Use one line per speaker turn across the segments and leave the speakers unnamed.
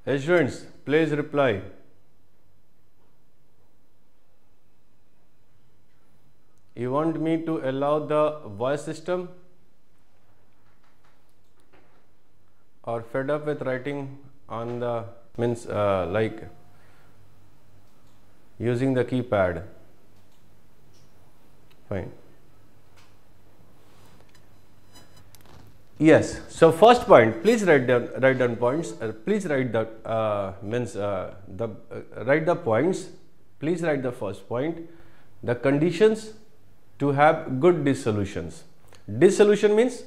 Students, please reply. You want me to allow the voice system or fed up with writing on the like using the keypad? Fine. Yes. So first point, please write down points. Please write the write the points. Please write the first point. The conditions to have good dissolutions. Dissolution means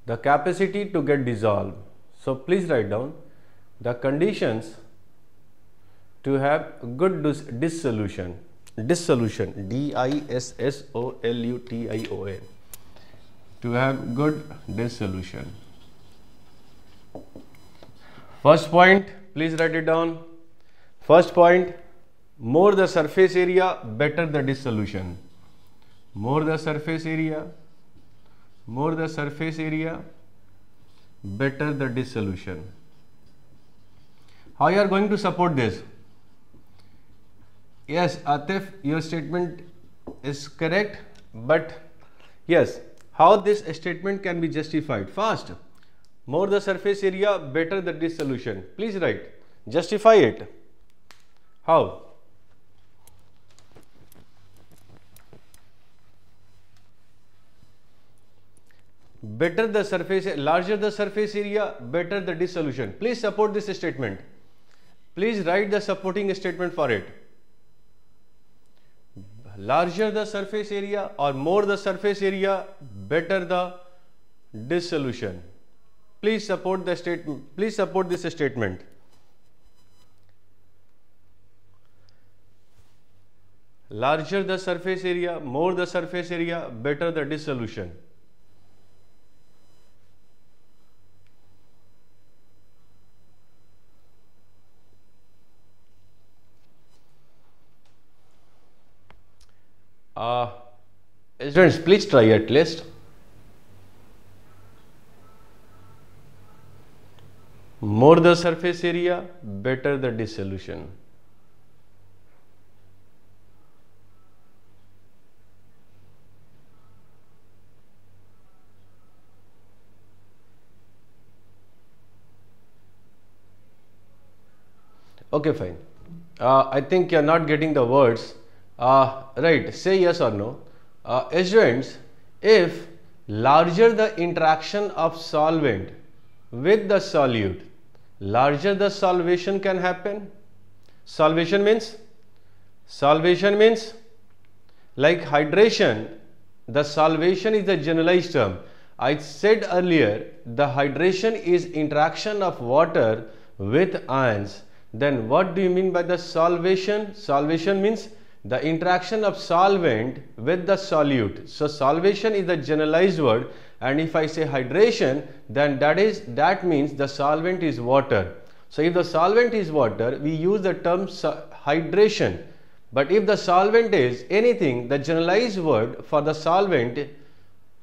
the capacity to get dissolved. So please write down the conditions to have good dissolution. Dissolution. DISSOLUTION. To have good dissolution. First point, please write it down. First point, more the surface area, better the dissolution. More the surface area, better the dissolution. How you are going to support this? Yes, Atif, your statement is correct, but yes, how this statement can be justified? First, more the surface area, better the dissolution. Please write, justify it. How? Better the surface, larger the surface area, better the dissolution. Please support this statement. Please write the supporting statement for it. Larger the surface area or more the surface area, better the dissolution. Please support the statement. Please support this statement. Larger the surface area, more the surface area, better the dissolution. Students, please try at least. More the surface area, better the dissolution. Okay, fine. I think you are not getting the words. Right, say yes or no. Students, if larger the interaction of solvent with the solute, larger the solvation can happen. Solvation means like hydration. The solvation is the generalized term. I said earlier the hydration is interaction of water with ions. Then what do you mean by the solvation? Solvation means the interaction of solvent with the solute. So solvation is the generalized word, and if I say hydration, then that means the solvent is water. So if the solvent is water, we use the term hydration. But if the solvent is anything, the generalized word for the solvent,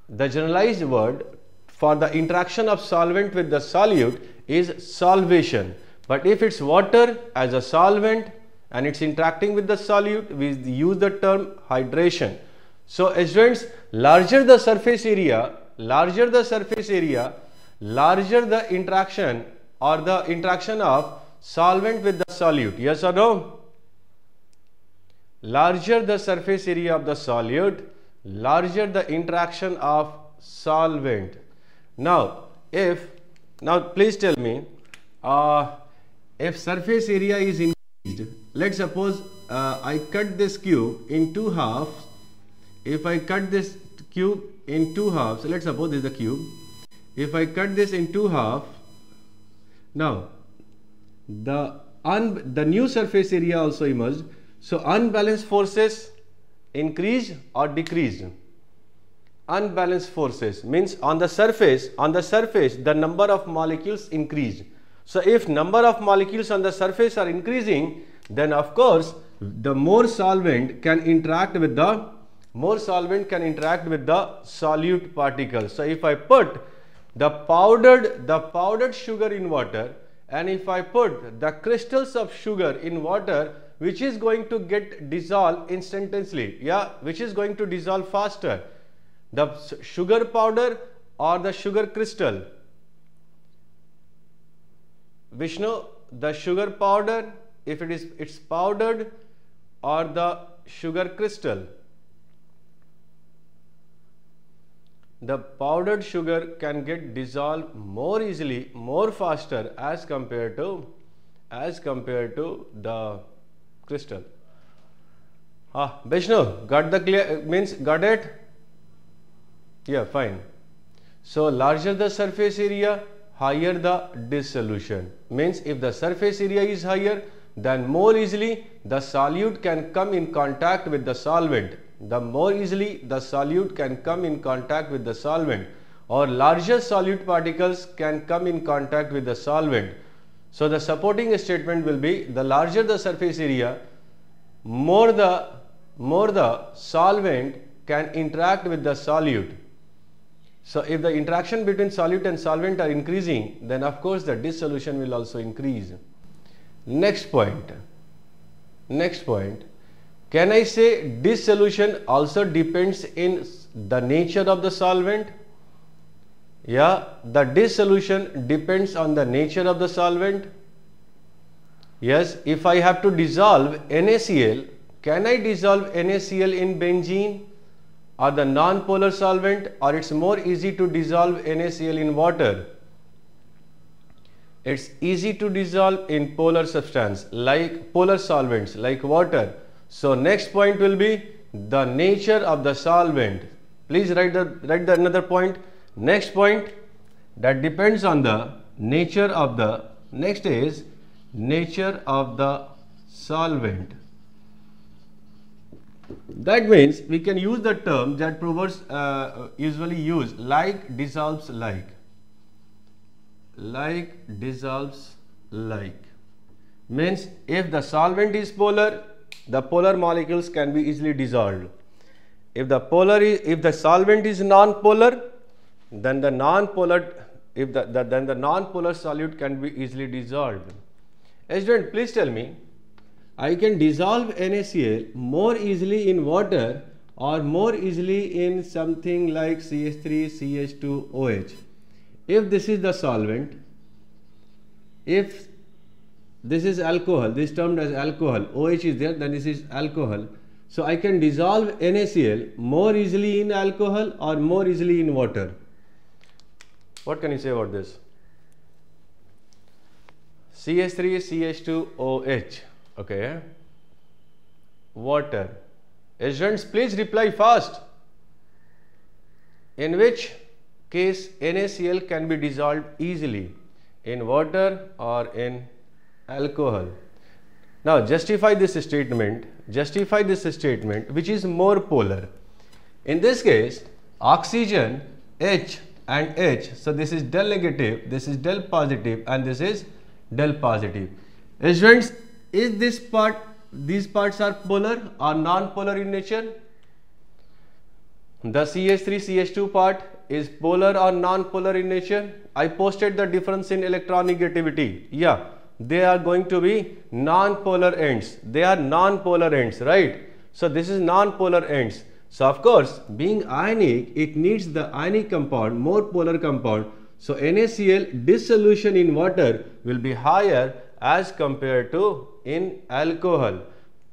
the generalized word for the interaction of solvent with the solute is solvation. But if it's water as a solvent and it's interacting with the solute, we use the term hydration. So students, larger the surface area, larger the interaction or the interaction of solvent with the solute. Yes or no? Larger the surface area of the solute, larger the interaction of solvent. Now please tell me, if surface area is increased, let's suppose I cut this cube in two halves. If I cut this cube in two halves, let's suppose this is the cube. If I cut this in two halves, now the new surface area also emerged. So unbalanced forces increased or decreased? Unbalanced forces means on the surface the number of molecules increased. So if number of molecules on the surface are increasing, then of course the more solvent can interact with the solute particles. So if I put the powdered sugar in water and if I put the crystals of sugar in water, which is going to get dissolved instantaneously, yeah, which is going to dissolve faster, the sugar powder or the sugar crystal? Vishnu, the sugar powder, if it's powdered, or the sugar crystal? The powdered sugar can get dissolved more easily, more faster as compared to the crystal. Vishnu, got the clear, means got it? Yeah, fine. So larger the surface area, higher the dissolution. Means if the surface area is higher, then more easily the solute can come in contact with the solvent. The more easily the solute can come in contact with the solvent, or larger solute particles can come in contact with the solvent. So the supporting statement will be, the larger the surface area, more the solvent can interact with the solute. So if the interaction between solute and solvent are increasing, then of course the dissolution will also increase. Next point. Can I say dissolution also depends in the nature of the solvent? Yeah, the dissolution depends on the nature of the solvent. Yes, if I have to dissolve NaCl, can I dissolve NaCl in benzene or the non-polar solvent, or it's more easy to dissolve NaCl in water? It's easy to dissolve in polar substance, like polar solvents, like water. So next point will be the nature of the solvent. Please write the another point. Next point, that depends on the nature of the, next is nature of the solvent. That means we can use the term that provers usually use, like dissolves like. Like dissolves like. Means if the solvent is polar, the polar molecules can be easily dissolved. If the solvent is non-polar, then the non-polar solute can be easily dissolved. Student, please tell me, I can dissolve NaCl more easily in water or more easily in something like CH3, CH2OH. If this is the solvent, if this is alcohol, this is termed as alcohol, OH is there, then this is alcohol. So I can dissolve NaCl more easily in alcohol or more easily in water. What can you say about this? CH3, CH2OH, okay, water. Students, please reply fast. In which case NaCl can be dissolved easily, in water or in alcohol? Now justify this statement which is more polar. In this case, oxygen H and H, so this is del negative, this is del positive, and this is del positive. Students, is these parts are polar or non-polar in nature? The CH3 CH2 part is polar or non-polar in nature? I posted the difference in electronegativity. Yeah, they are going to be non-polar ends. They are non-polar ends, right? So this is non-polar ends. So of course, being ionic, it needs the ionic compound, more polar compound. So NaCl dissolution in water will be higher as compared to in alcohol,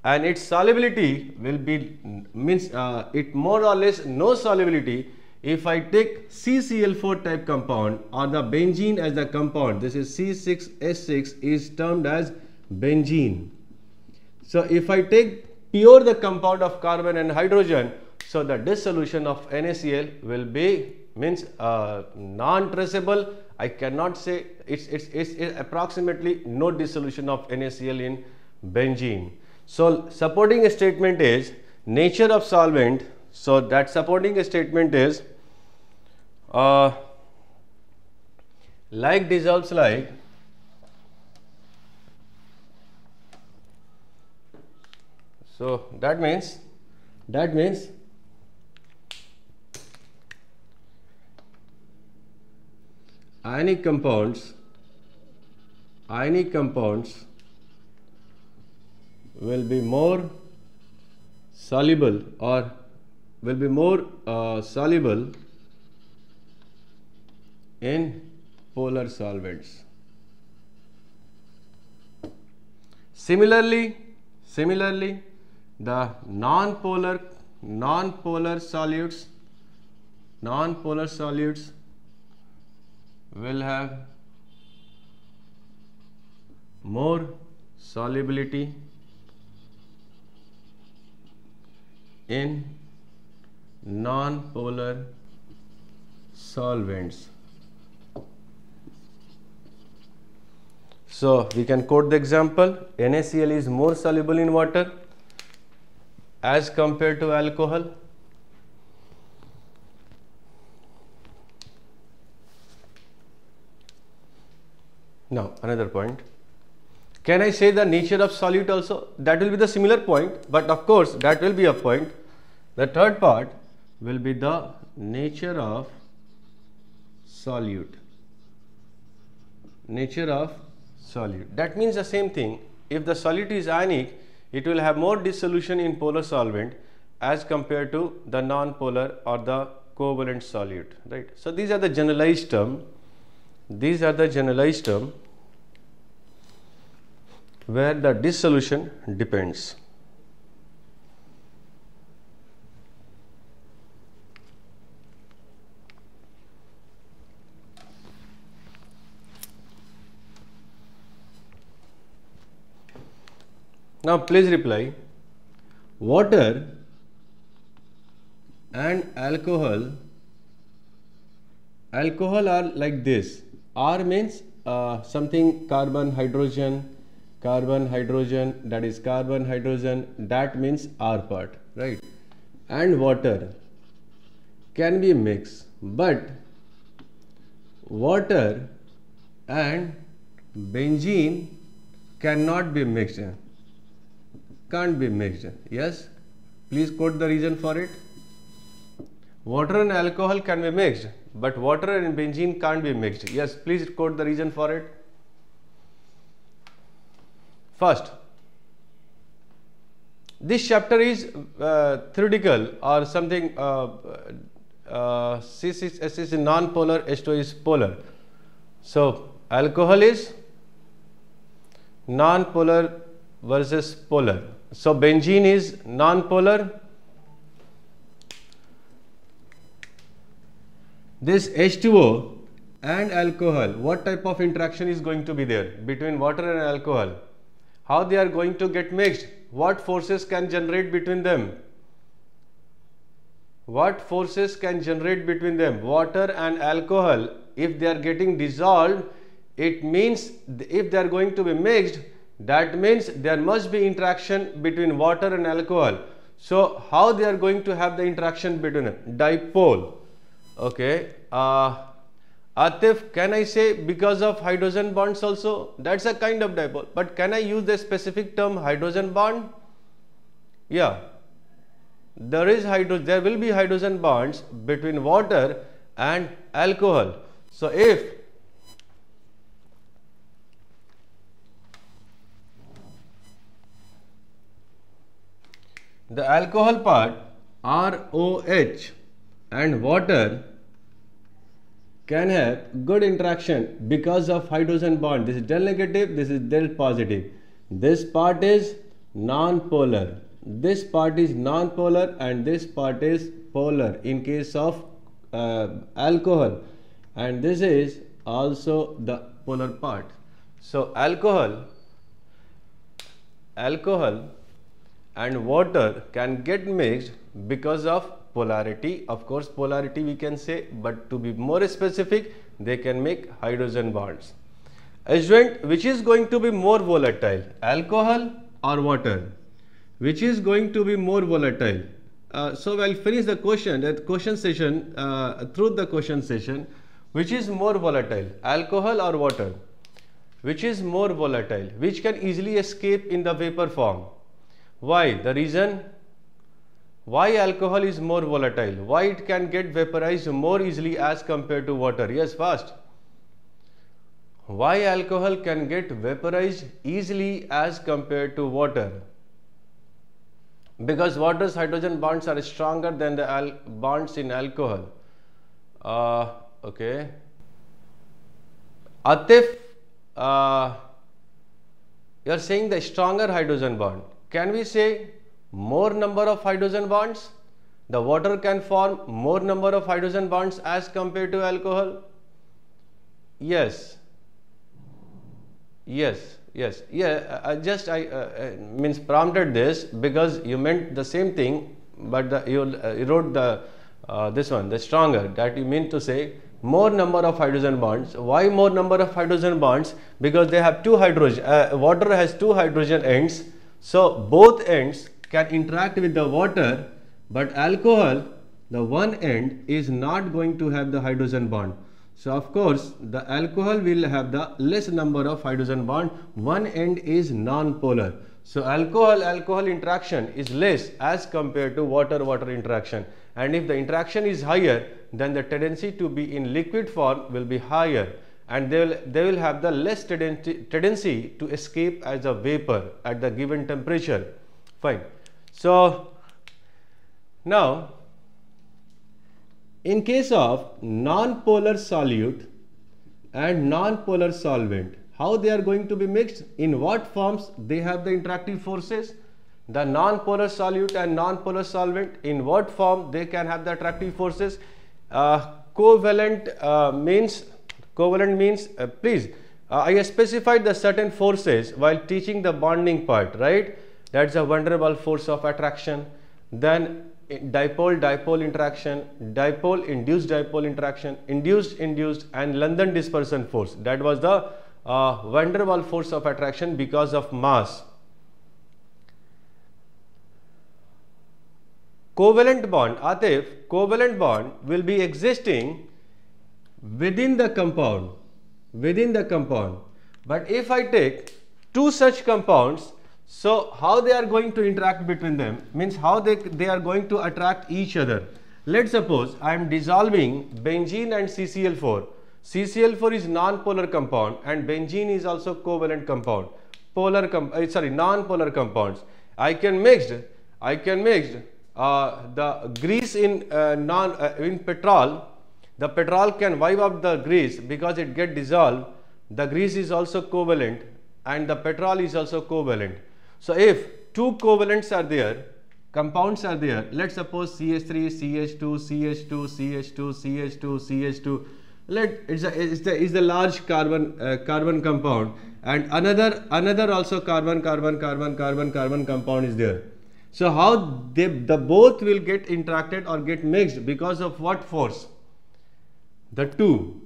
and its solubility will be, it more or less no solubility if I take CCl4 type compound or the benzene as the compound. This is C6H6 is termed as benzene. So if I take pure the compound of carbon and hydrogen, so the dissolution of NaCl will be non-traceable. I cannot say it's approximately no dissolution of NaCl in benzene. So supporting statement is nature of solvent. So that supporting statement is like dissolves like. So that means ionic compounds ionic compounds will be more soluble or will be more soluble in polar solvents. Similarly, the non-polar solutes will have more solubility in non-polar solvents. So we can quote the example. NaCl is more soluble in water as compared to alcohol. Now another point. Can I say the nature of solute also? That will be the similar point, but of course that will be a point. The third part will be the nature of solute. Nature of solute. That means the same thing. If the solute is ionic, it will have more dissolution in polar solvent as compared to the non-polar or the covalent solute, right? So these are the generalized term. These are the generalized term where the dissolution depends. Now please reply. Water and alcohol are like this. R means something carbon hydrogen, that is carbon hydrogen, that means R part, right? And water can be mixed, but water and benzene cannot be mixed. Can't be mixed. Yes, please quote the reason for it. Water and alcohol can be mixed, but water and benzene can't be mixed. Yes, please quote the reason for it. First, this chapter is theoretical or something. C6H is non-polar, H2 is polar. So alcohol is non-polar versus polar. So benzene is non-polar. This H2O and alcohol, what type of interaction is going to be there between water and alcohol? How they are going to get mixed? What forces can generate between them? What forces can generate between them? Water and alcohol, if they are getting dissolved, it means if they are going to be mixed, that means there must be interaction between water and alcohol. So how they are going to have the interaction between them? Dipole. Okay. Atif, can I say because of hydrogen bonds also? That's a kind of dipole. But can I use the specific term hydrogen bond? Yeah. There will be hydrogen bonds between water and alcohol. So if the alcohol part ROH and water can have good interaction because of hydrogen bond. This is del negative, this is del positive. This part is non-polar. This part is non-polar and this part is polar in case of alcohol, and this is also the polar part. So alcohol and water can get mixed because of polarity. Of course, polarity we can say, but to be more specific, they can make hydrogen bonds. Adjoint, which is going to be more volatile, alcohol or water? Which is going to be more volatile? So we'll finish the question session through the question session. Which is more volatile, alcohol or water? Which is more volatile? Which can easily escape in the vapor form? Why? The reason why alcohol is more volatile? Why it can get vaporized more easily as compared to water? Yes, fast. why alcohol can get vaporized easily as compared to water? Because water's hydrogen bonds are stronger than the bonds in alcohol. Okay. Atif, you are saying the stronger hydrogen bond. Can we say more number of hydrogen bonds? The water can form more number of hydrogen bonds as compared to alcohol? Yes. Yes. Yes. Yeah. I means prompted this because you meant the same thing, but you wrote the this one, the stronger, that you mean to say more number of hydrogen bonds. Why more number of hydrogen bonds? Because they have two hydrogen. Water has two hydrogen ends, so both ends can interact with the water, but alcohol, the one end is not going to have the hydrogen bond. So of course the alcohol will have the less number of hydrogen bond. One end is non-polar. So alcohol interaction is less as compared to water interaction. And if the interaction is higher, then the tendency to be in liquid form will be higher, and they will have the less tendency to escape as a vapor at the given temperature. Fine. So now, in case of non-polar solute and non-polar solvent, how they are going to be mixed? In what forms they have the interactive forces? The non-polar solute and non-polar solvent, in what form they can have the attractive forces? Covalent means please, I specified the certain forces while teaching the bonding part, right? That's a van der Waals force of attraction. Then dipole interaction, dipole interaction, induced and London dispersion force. That was the van der Waals force of attraction because of mass. Covalent bond, Atif, covalent bond will be existing within the compound. But if I take two such compounds, so how they are going to interact between them, means how they are going to attract each other. Let's suppose I am dissolving benzene and CCl4. CCl4 is non-polar compound and benzene is also covalent compound. Non-polar compounds. I can mix the grease in petrol. The petrol can wipe up the grease because it get dissolved. The grease is also covalent and the petrol is also covalent. So if two covalents are there, compounds are there, let's suppose CH3, CH2, CH2, CH2, CH2, CH2. Is the large carbon compound, and another also carbon compound is there. So how the both will get interacted or get mixed because of what force? The two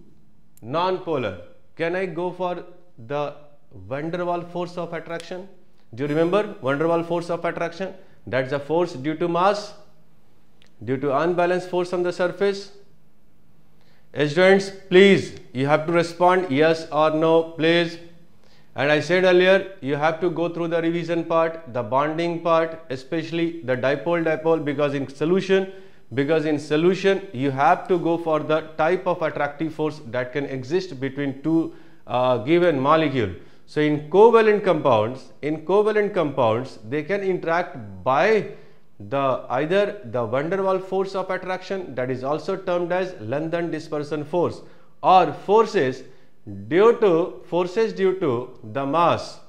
non-polar. Can I go for the van der Waals force of attraction? Do you remember van der Waals force of attraction? That's a force due to mass, due to unbalanced force on the surface. Students, please, you have to respond yes or no, please. And I said earlier, you have to go through the revision part, the bonding part, especially the dipole, because in solution you have to go for the type of attractive force that can exist between two given molecule. So in covalent compounds, they can interact by either the van der Waals force of attraction, that is also termed as London dispersion force, or forces due to the mass.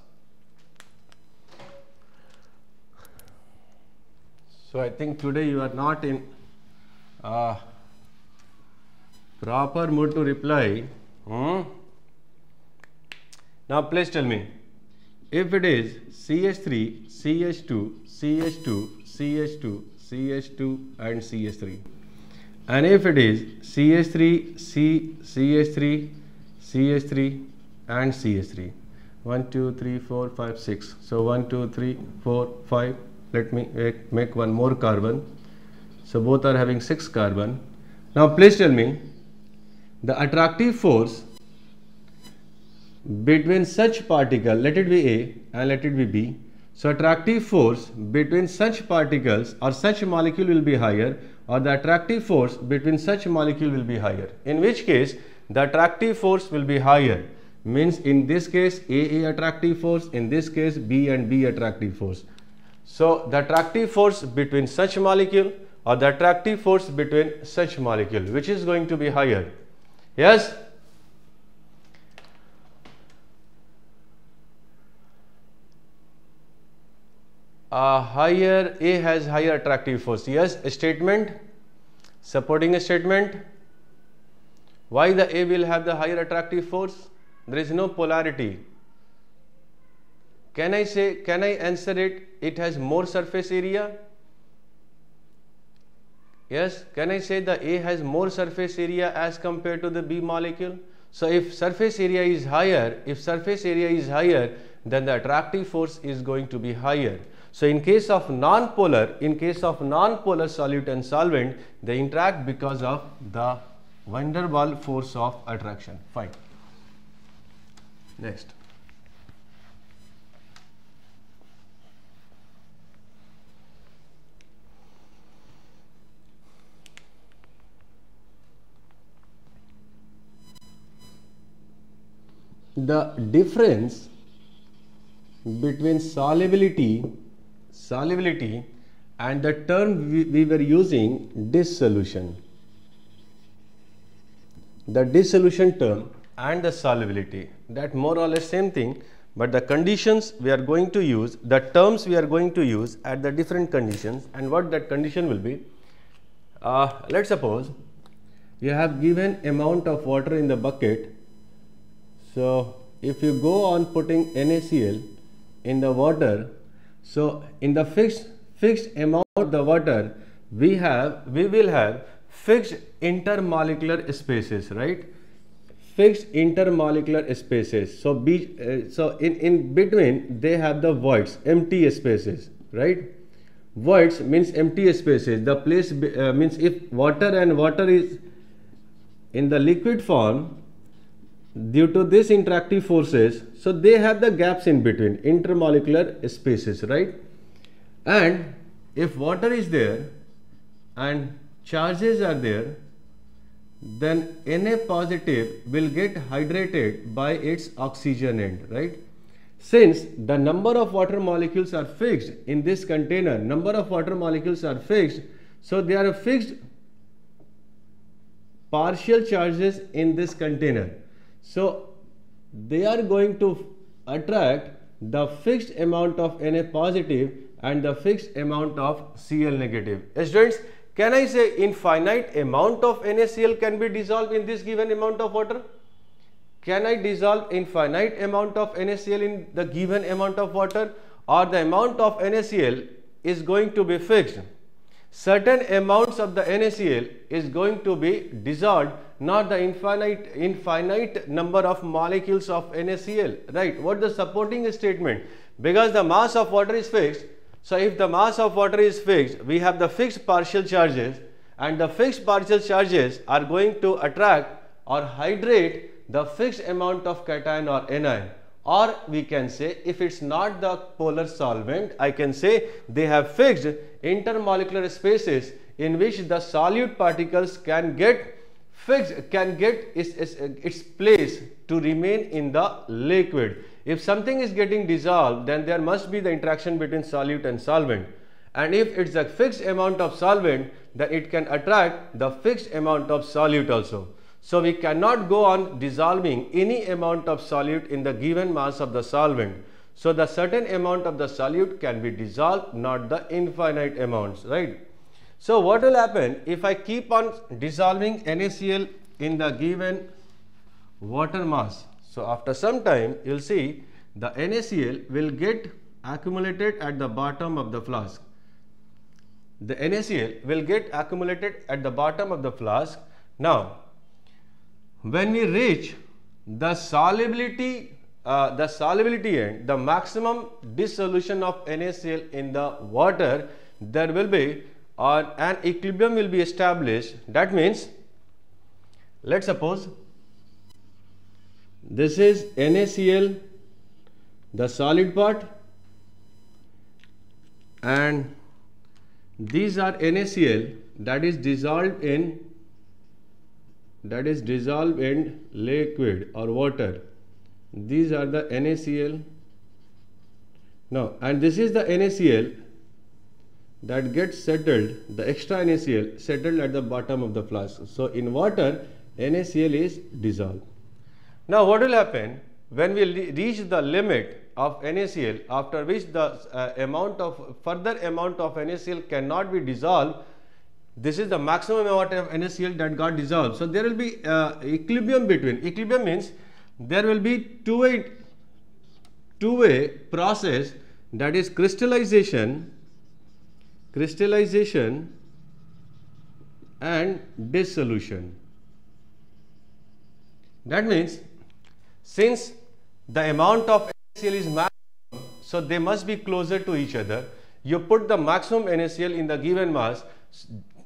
So I think today you are not in proper mood to reply. Now please tell me, if it is CH3, CH2, CH2, CH2, CH2 and CH3, and if it is CH3, CH3, CH3 and CH3, 1, 2, 3, 4, 5, 6. So 1, 2, 3, 4, 5. Let me make one more carbon. So both are having 6 carbon. Now please tell me the attractive force between such particle, let it be A and let it be B. So attractive force between such particles or such molecule will be higher, or the attractive force between such molecule will be higher. In which case the attractive force will be higher. means in this case A attractive force, in this case B and B attractive force. So the attractive force between such molecule or the attractive force between such molecule, which is going to be higher? Yes? Higher, A has higher attractive force. Yes, a statement, supporting a statement. Why the A will have the higher attractive force? There is no polarity. Can I answer it? It has more surface area. Yes, can I say the A has more surface area as compared to the B molecule? So if surface area is higher, then the attractive force is going to be higher. So in case of non-polar solute and solvent, they interact because of the van der Waals force of attraction. Fine. Next. The difference between solubility and the term we were using, dissolution. The dissolution term and the solubility, that more or less same thing, but the conditions we are going to use, the terms we are going to use at the different conditions, and what that condition will be. Let's suppose you have given amount of water in the bucket. So if you go on putting NaCl in the water, so in the fixed amount of the water, we will have fixed intermolecular spaces, right? Fixed intermolecular spaces. So in between they have the voids, empty spaces, right? Voids means empty spaces. The place means if water is in the liquid form, due to this interactive forces, so they have the gaps in between, intermolecular spaces, right? And if water is there and charges are there, then Na positive will get hydrated by its oxygen end, right? Since the number of water molecules are fixed in this container, so there are fixed partial charges in this container. So they are going to attract the fixed amount of Na positive and the fixed amount of Cl negative. Students, can I say infinite amount of NaCl can be dissolved in this given amount of water? Can I dissolve infinite amount of NaCl in the given amount of water, or the amount of NaCl is going to be fixed? Certain amounts of the NaCl is going to be dissolved, not the infinite number of molecules of NaCl, right? What the supporting statement? Because the mass of water is fixed. So if the mass of water is fixed, we have the fixed partial charges, and the fixed partial charges are going to attract or hydrate the fixed amount of cation or anion. Or we can say, if it's not the polar solvent, I can say they have fixed intermolecular spaces in which the solute particles can get its place to remain in the liquid. If something is getting dissolved, then there must be the interaction between solute and solvent. And if it's a fixed amount of solvent, then it can attract the fixed amount of solute also. So we cannot go on dissolving any amount of solute in the given mass of the solvent. So the certain amount of the solute can be dissolved, not the infinite amounts, right? So what will happen if I keep on dissolving NaCl in the given water mass? So after some time, you'll see the NaCl will get accumulated at the bottom of the flask. The NaCl will get accumulated at the bottom of the flask. Now, when we reach the solubility end, the maximum dissolution of NaCl in the water, there will be an equilibrium will be established. That means, let's suppose this is NaCl, the solid part, and these are NaCl that is dissolved in liquid or water. these are the NaCl. Now, and this is the NaCl that gets settled, the extra NaCl settled at the bottom of the flask. So in water, NaCl is dissolved. Now what will happen when we reach the limit of NaCl, after which the further amount of NaCl cannot be dissolved? This is the maximum amount of NaCl that got dissolved. So there will be equilibrium between. Equilibrium means there will be two-way process, that is crystallization and dissolution. That means since the amount of NaCl is maximum, so they must be closer to each other. You put the maximum NaCl in the given mass.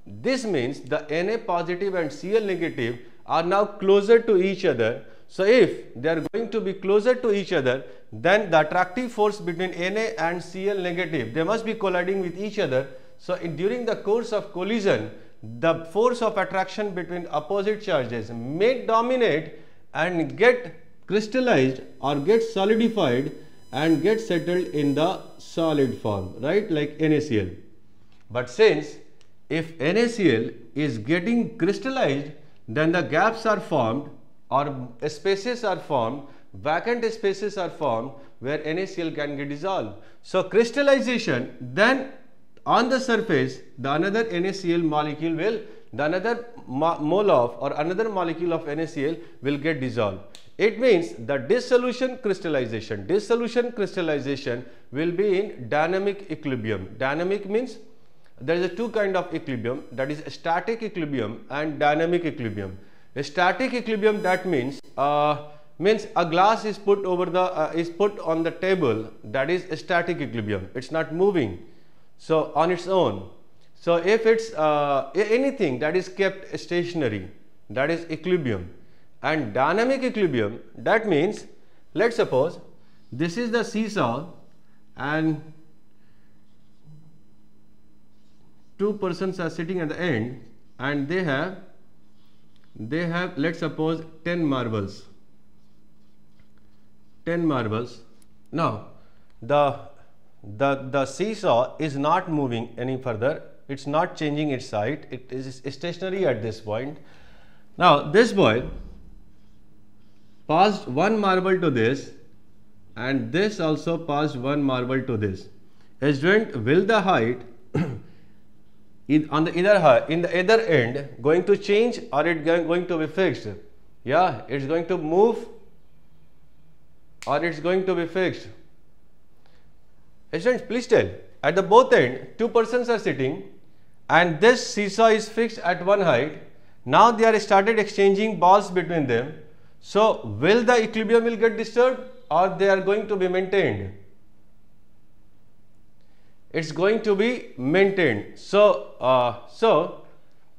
This means the Na positive and Cl negative are now closer to each other. So if they are going to be closer to each other, then the attractive force between Na and Cl negative, they must be colliding with each other. So during the course of collision, the force of attraction between opposite charges may dominate and get crystallized or get solidified and get settled in the solid form, right, like NaCl. But since if NaCl is getting crystallized, then the gaps are formed, or spaces are formed, vacant spaces are formed where NaCl can get dissolved. So crystallization, then on the surface the another NaCl molecule will, the another mole of or another molecule of NaCl will get dissolved. It means the dissolution crystallization will be in dynamic equilibrium. Dynamic means there is a two kind of equilibrium, that is static equilibrium and dynamic equilibrium. A static equilibrium, that means a glass is put over the put on the table, that is static equilibrium. It's not moving, so on its own. So if it's anything that is kept stationary, that is equilibrium. And dynamic equilibrium, that means, let's suppose this is the seesaw and two persons are sitting at the end and they have let's suppose 10 marbles. Now the seesaw is not moving any further, it's not changing its side, it is stationary at this point. Now this boy passed one marble to this and this also passed one marble to this. Student, will the height on the either end going to change or it going to be fixed? Yeah, it's going to move or it's going to be fixed. Students, please tell. At the both end, two persons are sitting and this seesaw is fixed at one height. Now they are started exchanging balls between them. So will the equilibrium will get disturbed or they are going to be maintained? It's going to be maintained. So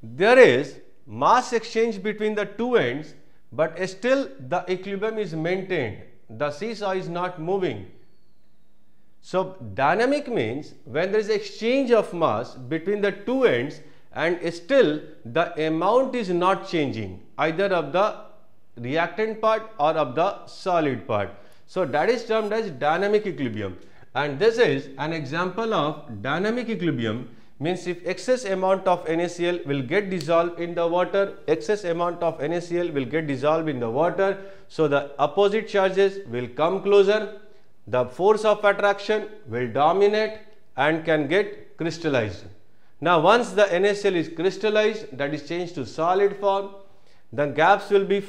there is mass exchange between the two ends, but still the equilibrium is maintained. The seesaw is not moving. So dynamic means when there is exchange of mass between the two ends and still the amount is not changing, either of the reactant part or of the solid part. So that is termed as dynamic equilibrium. And this is an example of dynamic equilibrium, means if excess amount of NaCl will get dissolved in the water, so the opposite charges will come closer, the force of attraction will dominate and can get crystallized. Now once the NaCl is crystallized, that is changed to solid form, then gaps will be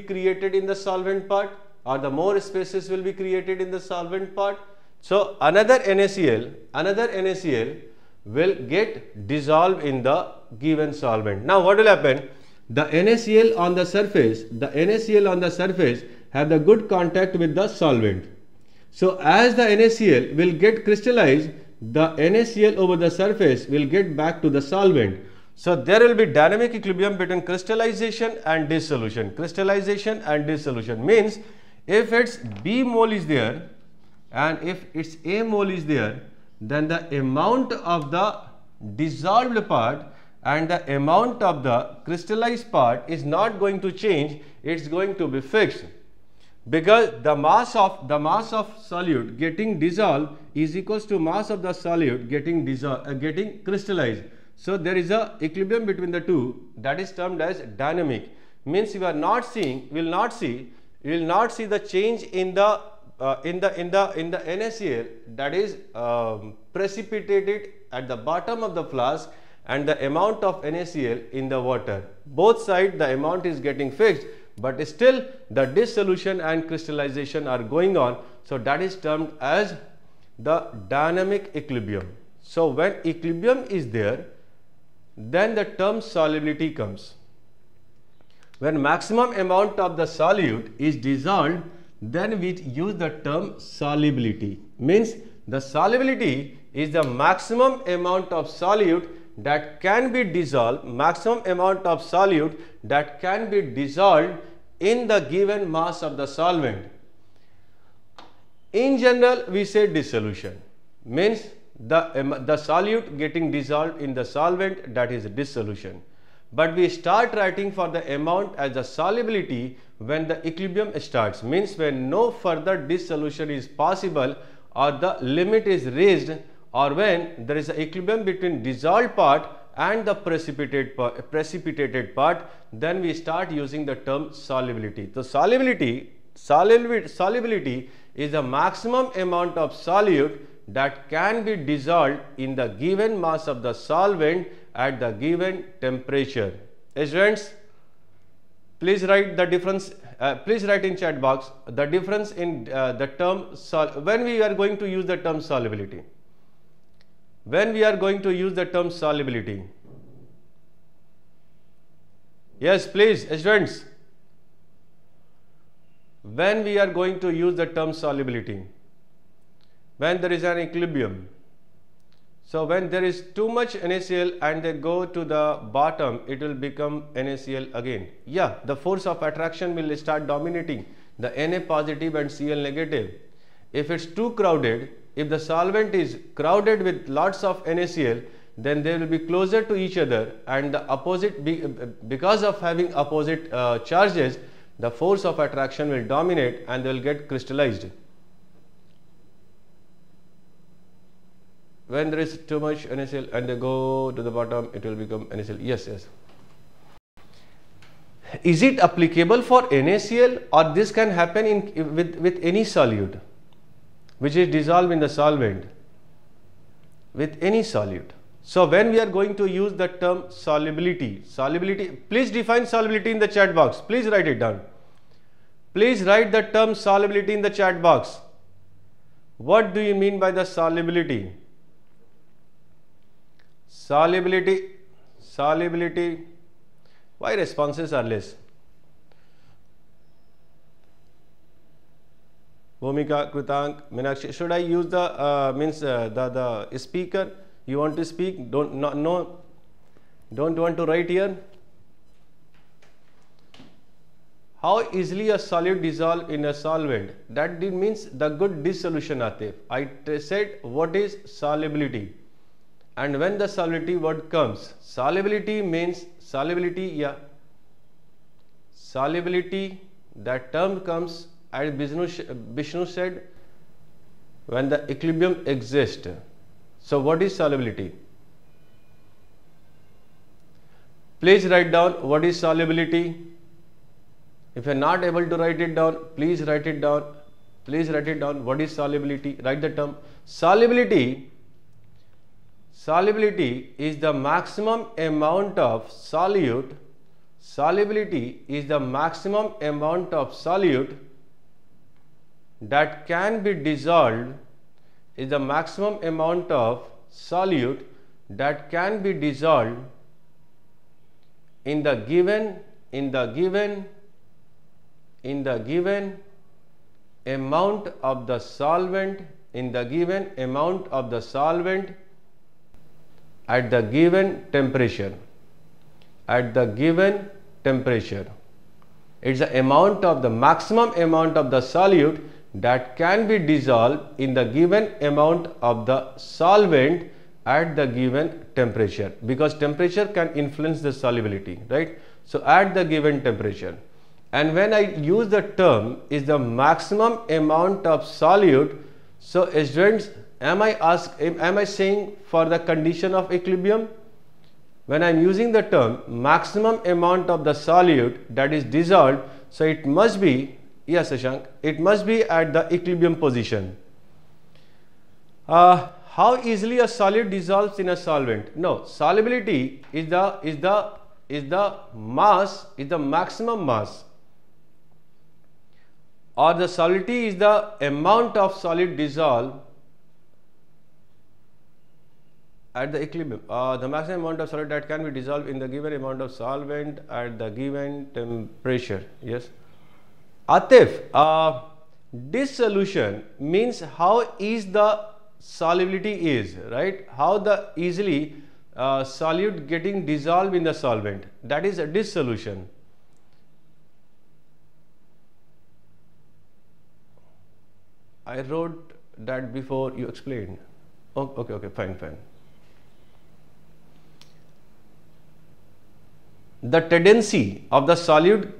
created in the solvent part, or the more spaces will be created in the solvent part. So another NaCl will get dissolved in the given solvent. Now what will happen? The NaCl on the surface have the good contact with the solvent. So as the NaCl will get crystallized, the NaCl over the surface will get back to the solvent. So there will be dynamic equilibrium between crystallization and dissolution. Crystallization and dissolution means if its B mole is there and if its A mole is there, then the amount of the dissolved part and the amount of the crystallized part is not going to change, it's going to be fixed. because the mass of solute getting dissolved is equals to mass of the solute getting crystallized. So there is a equilibrium between the two, that is termed as dynamic. Means you will not see the change in the NaCl that is precipitated at the bottom of the flask and the amount of NaCl in the water. Both sides the amount is getting fixed, but still the dissolution and crystallization are going on. So that is termed as the dynamic equilibrium. So when equilibrium is there, then the term solubility comes. When maximum amount of the solute is dissolved, then we use the term solubility. Means the solubility is the maximum amount of solute that can be dissolved, in the given mass of the solvent. In general, we say dissolution. Means the solute getting dissolved in the solvent, that is dissolution. But we start writing for the amount as the solubility when the equilibrium starts. Means when no further dissolution is possible or the limit is reached, or when there is an equilibrium between dissolved part and the precipitated part, then we start using the term solubility. So solubility is the maximum amount of solute that can be dissolved in the given mass of the solvent at the given temperature. Students, please write the difference. Please write in chat box the difference in the term when we are going to use the term solubility. When we are going to use the term solubility. Yes, please, students. When we are going to use the term solubility. When there is an equilibrium. So when there is too much NaCl and they go to the bottom, it will become NaCl again. Yeah, the force of attraction will start dominating the Na positive and Cl negative. If it's too crowded, if the solvent is crowded with lots of NaCl, then they will be closer to each other, and the opposite, because of having opposite charges, the force of attraction will dominate and they will get crystallized. When there is too much NaCl and they go to the bottom, it will become NaCl. Yes, yes. Is it applicable for NaCl, or this can happen with any solute which is dissolved in the solvent? With any solute. So when we are going to use the term solubility, please define solubility in the chat box. Please write it down. Please write the term solubility in the chat box. What do you mean by the solubility? Solubility. Why responses are less? Bhumika, Krutank, Meenakshi. Should I use the the speaker? You want to speak? Don't want to write here? How easily a solute dissolve in a solvent? That means the good dissolution aate. I said what is solubility, and when the solubility word comes, solubility means solubility. Yeah, solubility. That term comes, as Vishnu said, when the equilibrium exists. So what is solubility? Please write down what is solubility. If you are not able to write it down, please write it down. Please write it down. What is solubility? Write the term. Solubility is the maximum amount of solute. Solubility is the maximum amount of solute that can be dissolved. Is the maximum amount of solute that can be dissolved in the given amount of the solvent, at the given temperature. It's the amount of the maximum amount of the solute that can be dissolved in the given amount of the solvent at the given temperature, because temperature can influence the solubility, right? So at the given temperature, and when I use the term is the maximum amount of solute, so students, am I saying for the condition of equilibrium? When I am using the term maximum amount of the solute that is dissolved, so it must be, yes Shashank, it must be at the equilibrium position. How easily a solid dissolves in a solvent? No, solubility is the mass, is the maximum mass, or the solubility is the amount of solid dissolved at the equilibrium, the maximum amount of solid that can be dissolved in the given amount of solvent at the given temperature. Yes. Atif, dissolution means how easy the solubility is, right? How the easily solute getting dissolved in the solvent. That is a dissolution. I wrote that before you explained. Oh, okay, fine. The tendency of the solute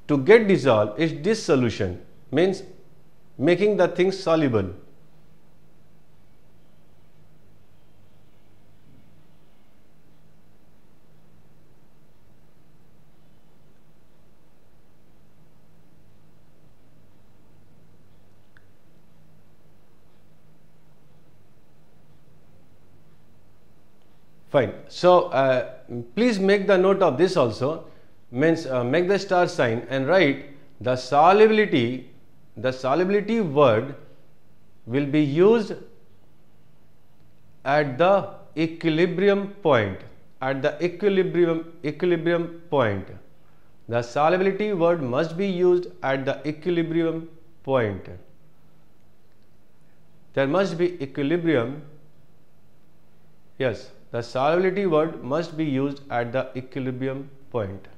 to get dissolved is dissolution, means making the thing soluble. Fine. So please make the note of this also, means make the star sign and write the solubility word will be used at the equilibrium point. At the equilibrium point. The solubility word must be used at the equilibrium point. There must be equilibrium. Yes. The solubility word must be used at the equilibrium point.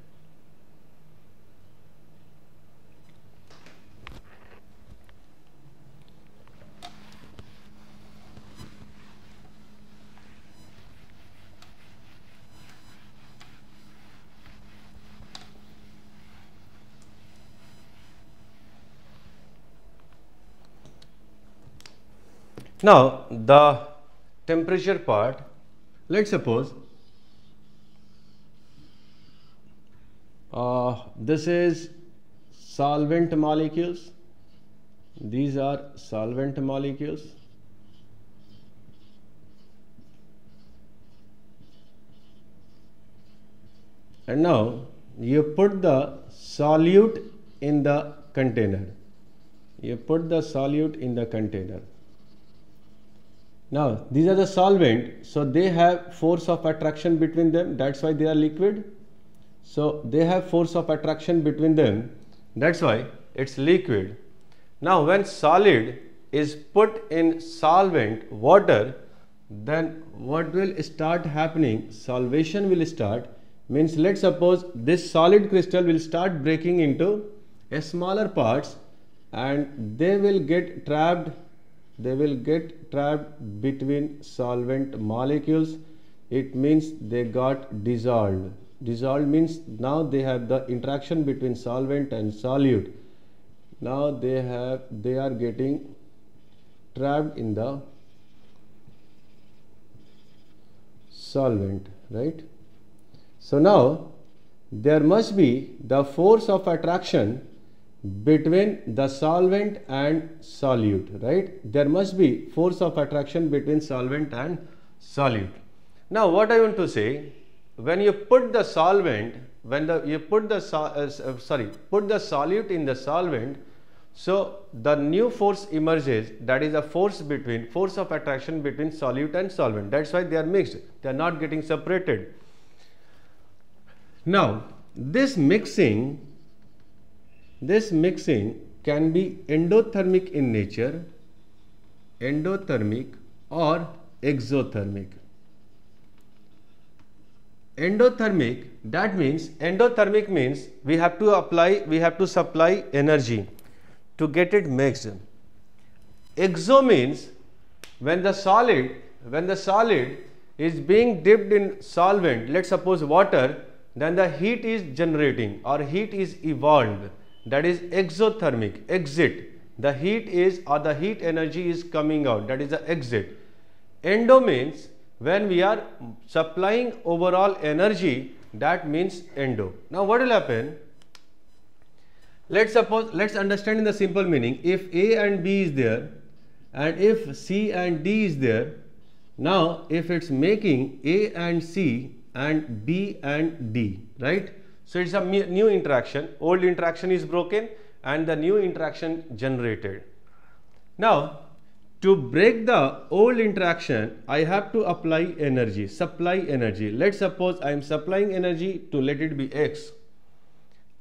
Now, the temperature part. Let's suppose this is solvent molecules. These are solvent molecules. And now you put the solute in the container. Now, these are the solvent, so they have force of attraction between them, that's why they are liquid. So, they have force of attraction between them, that's why it's liquid. Now, when solid is put in solvent, water, then what will start happening? Solvation will start, means let's suppose this solid crystal will start breaking into smaller parts and they will get trapped between solvent molecules. It means they got dissolved. Dissolved means now they have the interaction between solvent and solute. Now they are getting trapped in the solvent, right? So now there must be the force of attraction between the solvent and solute, right? There must be force of attraction between solvent and solute. Now what I want to say, when you put the solvent, put the solute in the solvent, so the new force emerges, that is a force of attraction between solute and solvent. That's why they are mixed, they are not getting separated. Now this mixing can be endothermic in nature, or exothermic. Endothermic means we have to supply energy to get it mixed. Exo means when the solid is being dipped in solvent, let's suppose water, then the heat is generating or heat is evolved, that is exothermic, exit. The heat is, or the heat energy is coming out, that is the exit. Endo means when we are supplying overall energy, that means endo. Now what will happen? Let's understand in the simple meaning. If A and B is there and if C and D is there, now if it's making A and C and B and D, right? So it's a new interaction, old interaction is broken and the new interaction generated. Now to break the old interaction, I have to apply energy, supply energy. Let's suppose I am supplying energy to, let it be X,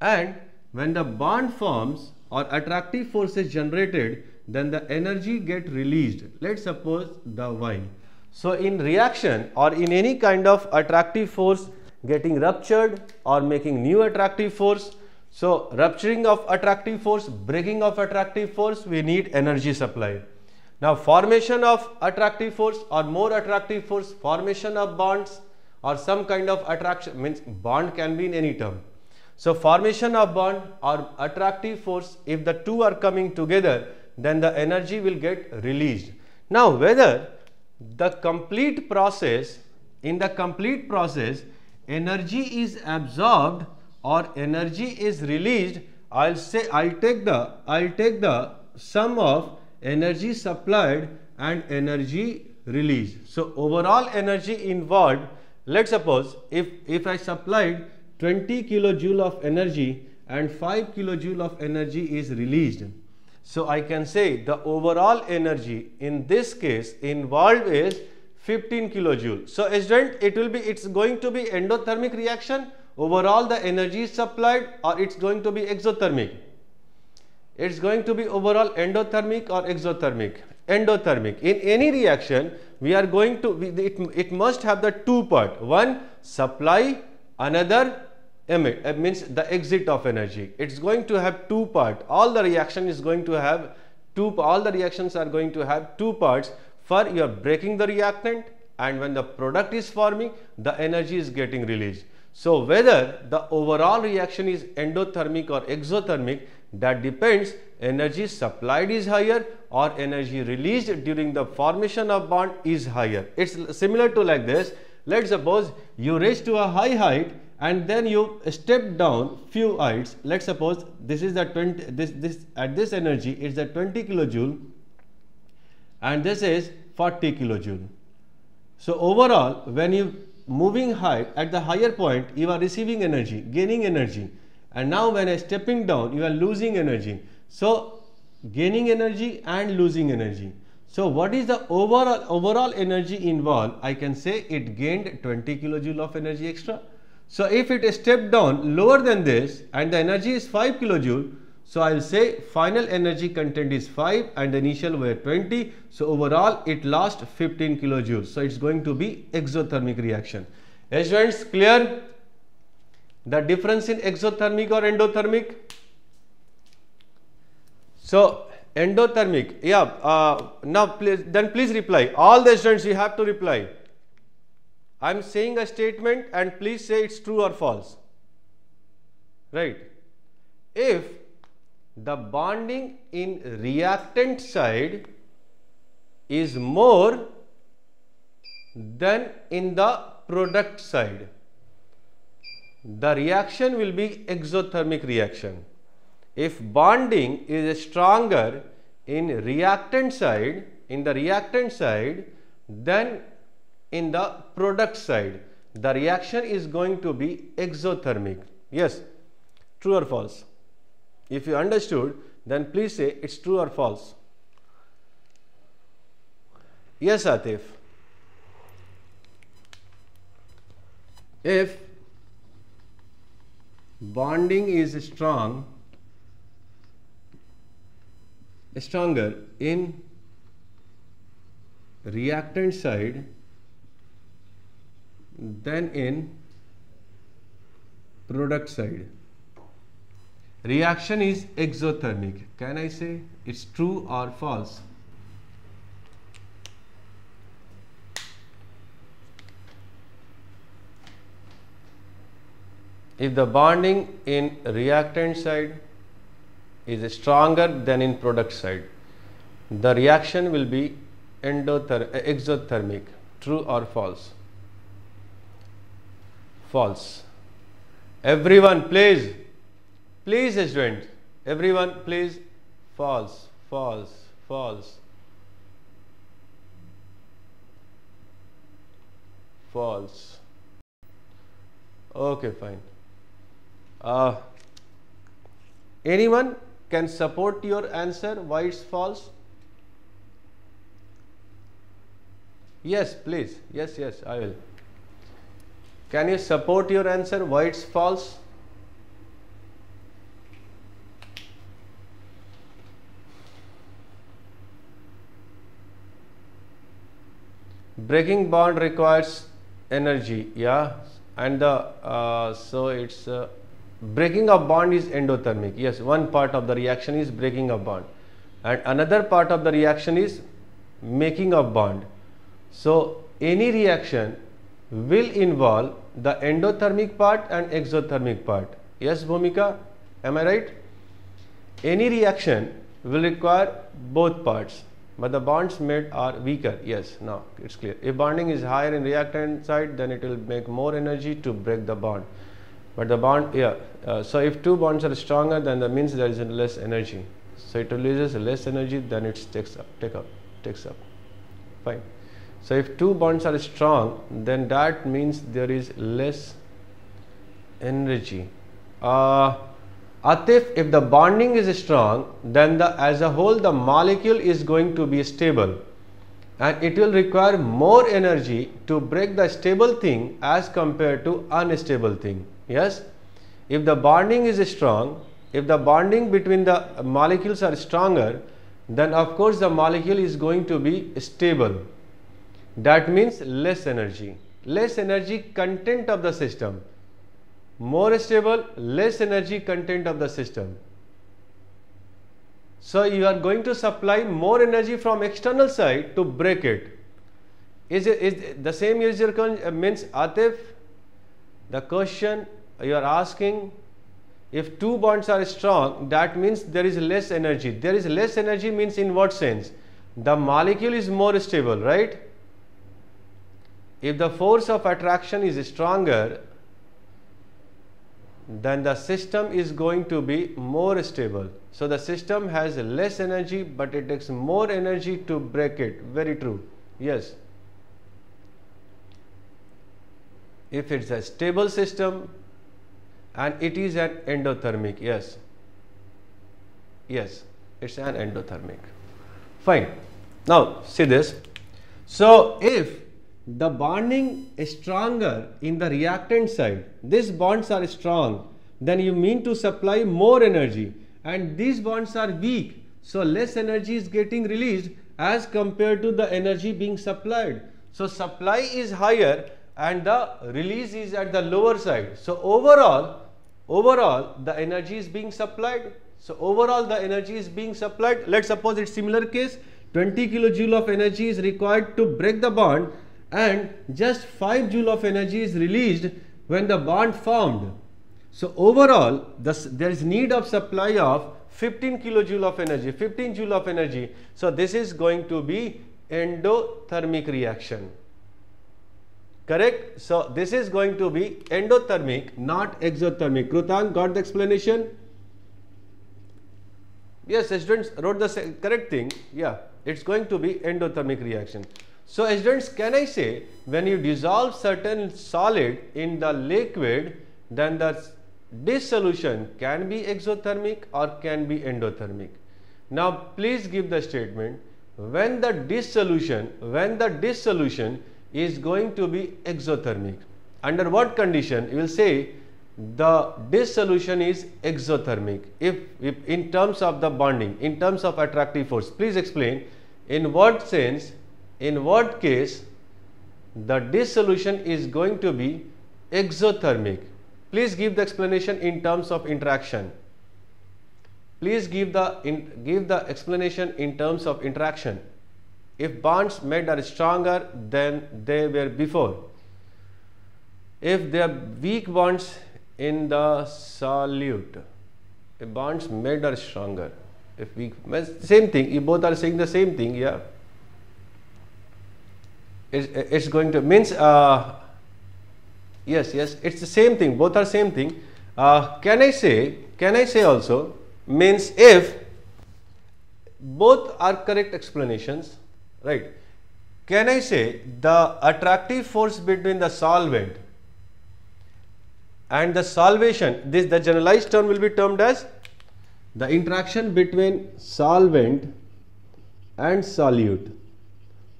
and when the bond forms or attractive force is generated, then the energy get released. Let's suppose the Y. So in reaction or in any kind of attractive force getting ruptured or making new attractive force, so rupturing of attractive force, breaking of attractive force, we need energy supply. Now formation of attractive force or more attractive force, formation of bonds or some kind of attraction, means bond can be in any term. So formation of bond or attractive force, if the two are coming together, then the energy will get released. Now whether the complete process, in the complete process, energy is absorbed or energy is released, I'll take the sum of energy supplied and energy released. So overall energy involved, let's suppose if I supplied 20 kilojoule of energy and 5 kilojoule of energy is released, so I can say the overall energy in this case involved is 15 kilojoule. So student, it's going to be endothermic reaction, overall the energy is supplied, or it's going to be exothermic? It's going to be overall endothermic or exothermic? Endothermic. In any reaction, we are going to, it must have the two part. One, supply, another emit, means the exit of energy. It's going to have two part. All the reactions are going to have two parts. For your breaking the reactant, and when the product is forming, the energy is getting released. So whether the overall reaction is endothermic or exothermic, that depends, energy supplied is higher or energy released during the formation of bond is higher. It's similar to like this. Let's suppose you reach to a high height and then you step down few heights. Let's suppose this is the 20, at this energy it's the 20 kilojoule and this is 40 kilojoule. So overall, when you moving high at the higher point, you are receiving energy, gaining energy, and now when I stepping down, you are losing energy. So gaining energy and losing energy. So what is the overall energy involved? I can say it gained 20 kilojoule of energy extra. So if it stepped down lower than this and the energy is 5 kilojoule, so I'll say final energy content is 5 and the initial were 20. So overall it lost 15 kilojoules. So it's going to be exothermic reaction. Students, clear the difference in exothermic or endothermic? So endothermic, yeah. Now please reply. All the students, you have to reply. I'm saying a statement and please say it's true or false. Right? If the bonding in reactant side is more than in the product side, the reaction will be exothermic reaction. If bonding is stronger in reactant side, than in the product side, the reaction is going to be exothermic. Yes, true or false? If you understood, then please say it's true or false. Yes, Atif. If bonding is stronger in reactant side than in product side, reaction is exothermic. Can I say it's true or false? If the bonding in reactant side is stronger than in product side, the reaction will be exothermic. True or false? False. Everyone please students, everyone please. False, false, false, false. Okay, fine. Anyone can support your answer why it's false? Yes, please. Yes, I will. Can you support your answer why it's false? Breaking bond requires energy, yeah, and the so it's breaking a bond is endothermic. Yes, one part of the reaction is breaking a bond, and another part of the reaction is making a bond. So any reaction will involve the endothermic part and exothermic part. Yes, Bhumika, am I right? Any reaction will require both parts, but the bonds made are weaker. Yes, now it's clear. If bonding is higher in reactant side, then it will make more energy to break the bond. But the bond, so if two bonds are stronger, then that means there is less energy. So it releases less energy than it takes up. Fine. So if two bonds are strong, then that means there is less energy. Atif, if the bonding is strong, then as a whole the molecule is going to be stable, and it will require more energy to break the stable thing as compared to unstable thing. Yes, if the bonding is strong, if the bonding between the molecules are stronger, then of course the molecule is going to be stable. That means less energy content of the system. More stable, less energy content of the system. So you are going to supply more energy from external side to break it. Is the same is your means Atif? The question you are asking, if two bonds are strong, that means there is less energy. There is less energy means in what sense? The molecule is more stable, right? If the force of attraction is stronger, then the system is going to be more stable. So the system has less energy, but it takes more energy to break it. Very true. Yes. If it's a stable system and it is an endothermic, yes, it's an endothermic. Fine. Now see this. So if the bonding is stronger in the reactant side, these bonds are strong, then you mean to supply more energy, and these bonds are weak, so less energy is getting released as compared to the energy being supplied. So supply is higher and the release is at the lower side. So overall the energy is being supplied. Let's suppose it's similar case, 20 kilojoule of energy is required to break the bond, and just 5 joule of energy is released when the bond formed. So overall there is need of supply of 15 kilojoule of energy, 15 joule of energy. So this is going to be endothermic reaction. Correct? So this is going to be endothermic, not exothermic. Krutang, got the explanation? Yes, students wrote the correct thing. Yeah, it's going to be endothermic reaction. So students, can I say when you dissolve certain solid in the liquid, then the dissolution can be exothermic or can be endothermic? Now please give the statement when the dissolution is going to be exothermic. Under what condition you will say the dissolution is exothermic? If in terms of the bonding, in terms of attractive force, please explain in what sense, in what case the dissolution is going to be exothermic. Please give the explanation in terms of interaction. Please give the explanation in terms of interaction. If bonds made are stronger than they were before, if they are weak bonds in the solute, bonds made are stronger. If we, same thing, you both are saying the same thing, yeah. It's going to means yes, it's the same thing, both are same thing. Can I say also means if both are correct explanations, right? Can I say the attractive force between the solvent and the solvation, this the generalized term will be termed as the interaction between solvent and solute,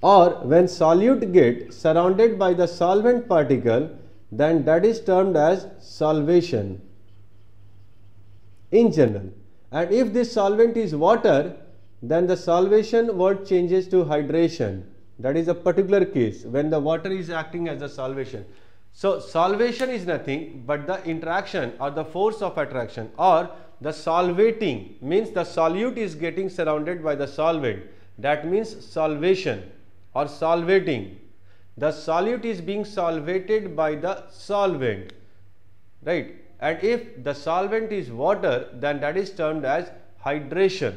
or when solute get surrounded by the solvent particle, then that is termed as solvation in general. And if this solvent is water, then the solvation word changes to hydration. That is a particular case when the water is acting as a solvation. So solvation is nothing but the interaction or the force of attraction, or the solvating means the solute is getting surrounded by the solvent. That means solvation or solvating. The solute is being solvated by the solvent, right? And if the solvent is water, then that is termed as hydration.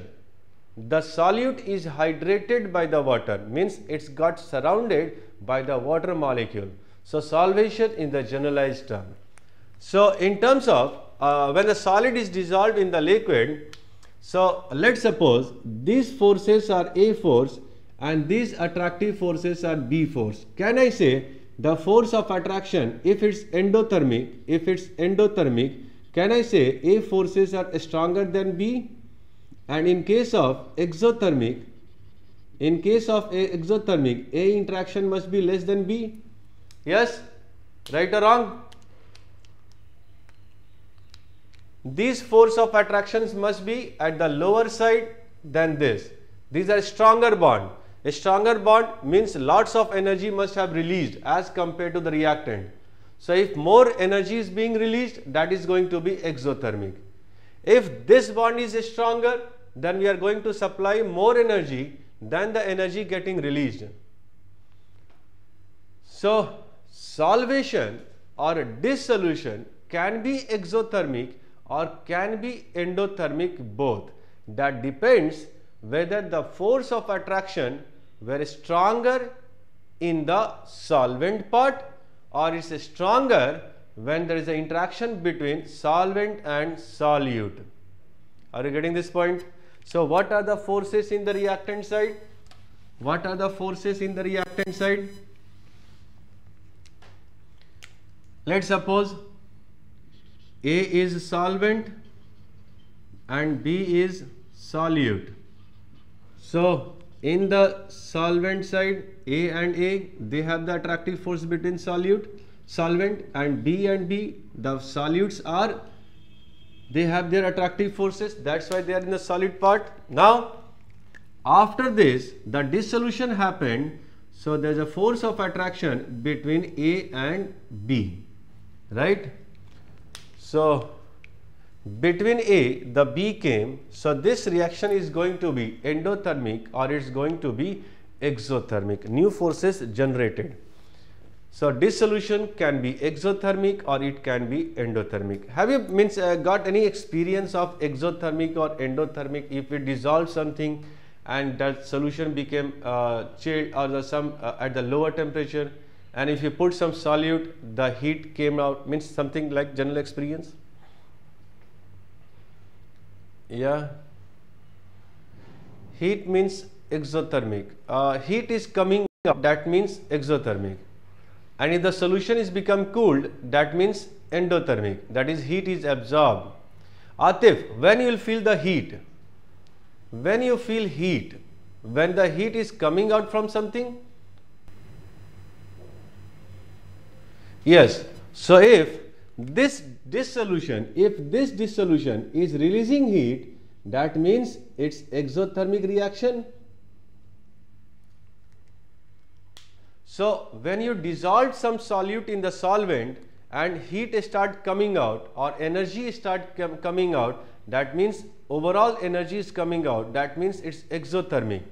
The solute is hydrated by the water, means it's got surrounded by the water molecule. So solvation in the generalized term. So in terms of when the solid is dissolved in the liquid, so let's suppose these forces are A force and these attractive forces are B force. Can I say the force of attraction, if it's endothermic, can I say A forces are stronger than B? And in case of exothermic, A interaction must be less than B. Yes, right or wrong? These force of attractions must be at the lower side than this. These are stronger bond. A stronger bond means lots of energy must have released as compared to the reactant. So if more energy is being released, that is going to be exothermic. If this bond is stronger, then we are going to supply more energy than the energy getting released. So solvation or dissolution can be exothermic or can be endothermic both. That depends whether the force of attraction were stronger in the solvent part or is stronger when there is an interaction between solvent and solute. Are you getting this point? So what are the forces in the reactant side? What are the forces in the reactant side? Let's suppose A is solvent and B is solute. So in the solvent side, A and A, they have the attractive force between solvent, and B, the solutes are, they have their attractive forces. That's why they are in the solid part. Now after this, the dissolution happened, so there is a force of attraction between A and B, right? So between A, the B came, so this reaction is going to be endothermic or it's going to be exothermic. New forces generated. So dissolution can be exothermic or it can be endothermic. Have you got any experience of exothermic or endothermic? If we dissolve something and that solution became chilled or at the lower temperature, and if you put some solute, the heat came out, means something like general experience? Yeah. Heat means exothermic. Heat is coming up, that means exothermic. And if the solution is become cooled, that means endothermic, that is heat is absorbed. Atif, when you will feel the heat? When you feel heat, when the heat is coming out from something? Yes. So if this dissolution is releasing heat, that means it's exothermic reaction. So when you dissolve some solute in the solvent and heat start coming out or energy start coming out, that means overall energy is coming out, that means it's exothermic,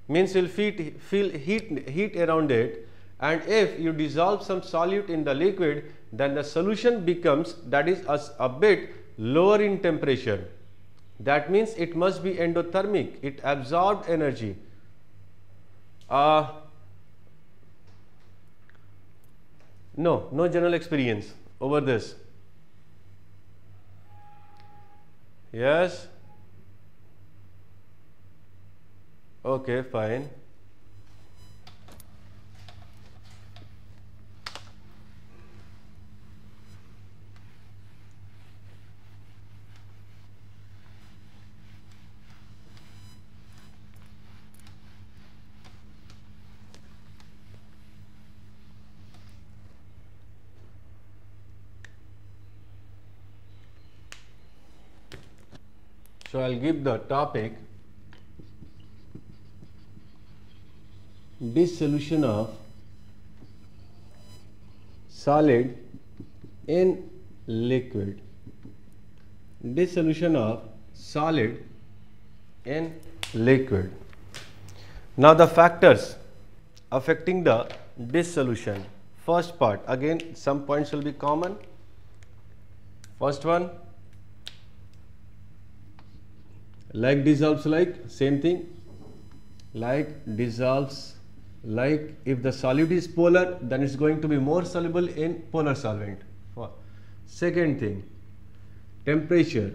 means you'll feel heat around it. And if you dissolve some solute in the liquid, then the solution becomes, that is a bit lower in temperature. That means it must be endothermic. It absorbed energy. No general experience over this. Yes. Okay, fine. So I'll give the topic dissolution of solid in liquid. Dissolution of solid in liquid. Now the factors affecting the dissolution. First part, again some points will be common. First one, like dissolves like, same thing, like dissolves like. If the solute is polar, then it's going to be more soluble in polar solvent. Second thing, temperature.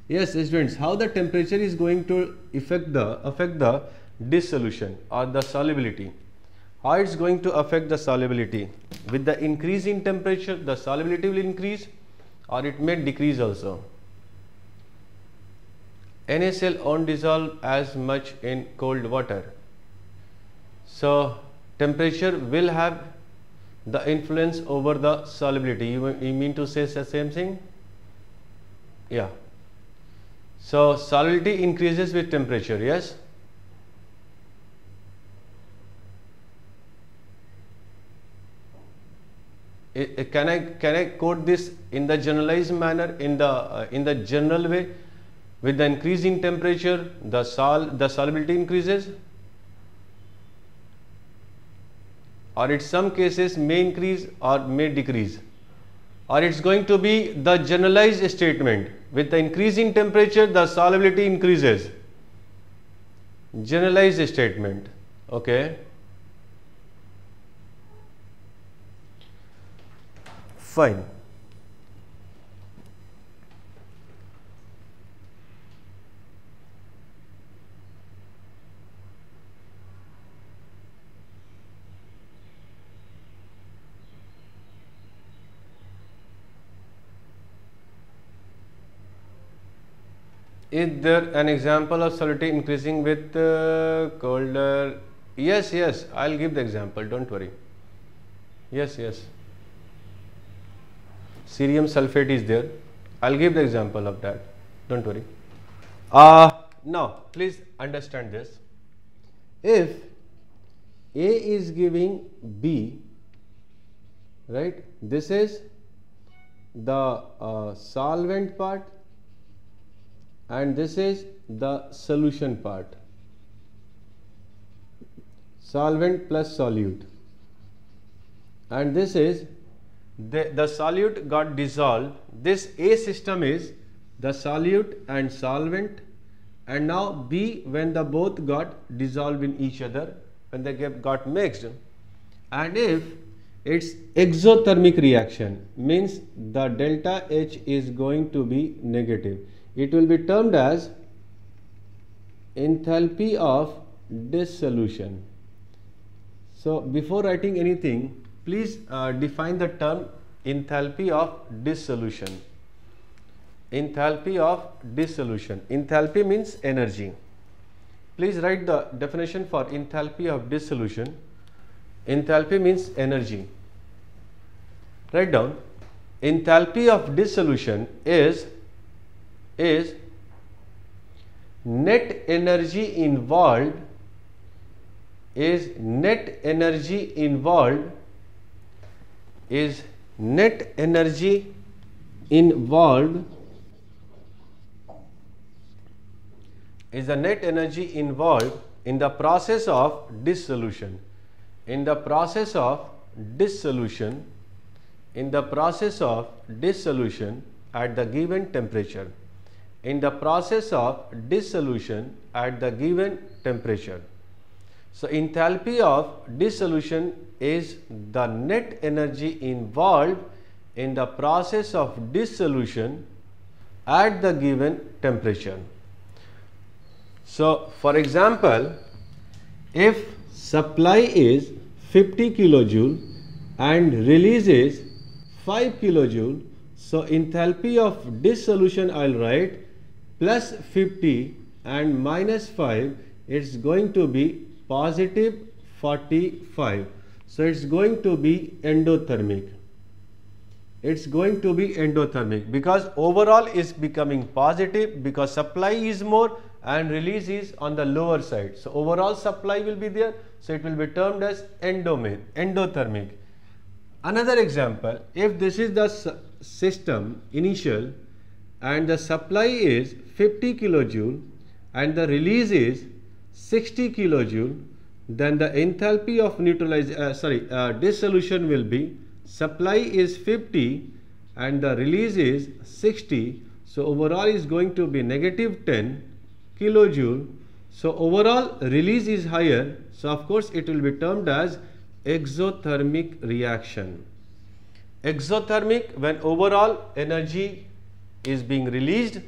Yes, students, how the temperature is going to affect the dissolution or the solubility. How it's going to affect the solubility? With the increase in temperature, the solubility will increase, or it may decrease also. NaCl won't dissolve as much in cold water. So temperature will have the influence over the solubility. You mean to say the same thing? Yeah. So solubility increases with temperature, yes? Can I quote this in the generalized manner, in the general way? With the increase in temperature, the solubility increases, or in some cases may increase or may decrease, or it's going to be the generalized statement. With the increase in temperature, the solubility increases. Generalized statement. Okay. Fine. Is there an example of solubility increasing with colder? Yes, I'll give the example, don't worry. Yes. Cerium sulfate is there. I'll give the example of that, don't worry. Now, please understand this. If A is giving B, right, this is the solvent part, and this is the solution part, solvent plus solute, and this is the solute got dissolved. This A system is the solute and solvent, and now B, when the both got dissolved in each other, when they got mixed, and if it's exothermic reaction, means the delta H is going to be negative. It will be termed as enthalpy of dissolution. So before writing anything, please define the term enthalpy of dissolution. Enthalpy of dissolution. Enthalpy means energy. Please write the definition for enthalpy of dissolution. Enthalpy means energy. Write down. Enthalpy of dissolution is net energy involved in the process of dissolution. In the process of dissolution at the given temperature. in the process of dissolution at the given temperature. So enthalpy of dissolution is the net energy involved in the process of dissolution at the given temperature. So for example, if supply is 50 kilojoule and release is 5 kilojoule, so enthalpy of dissolution I will write plus 50 and minus 5, it's going to be positive 45. So it's going to be endothermic. It's going to be endothermic because overall is becoming positive because supply is more and release is on the lower side. So overall supply will be there. So it will be termed as endothermic. Another example, if this is the system initial and the supply is 50 kilojoule and the release is 60 kilojoule, then the enthalpy of dissolution will be supply is 50 and the release is 60. So overall is going to be negative 10 kilojoule. So overall release is higher. So of course it will be termed as exothermic reaction. Exothermic when overall energy is being released.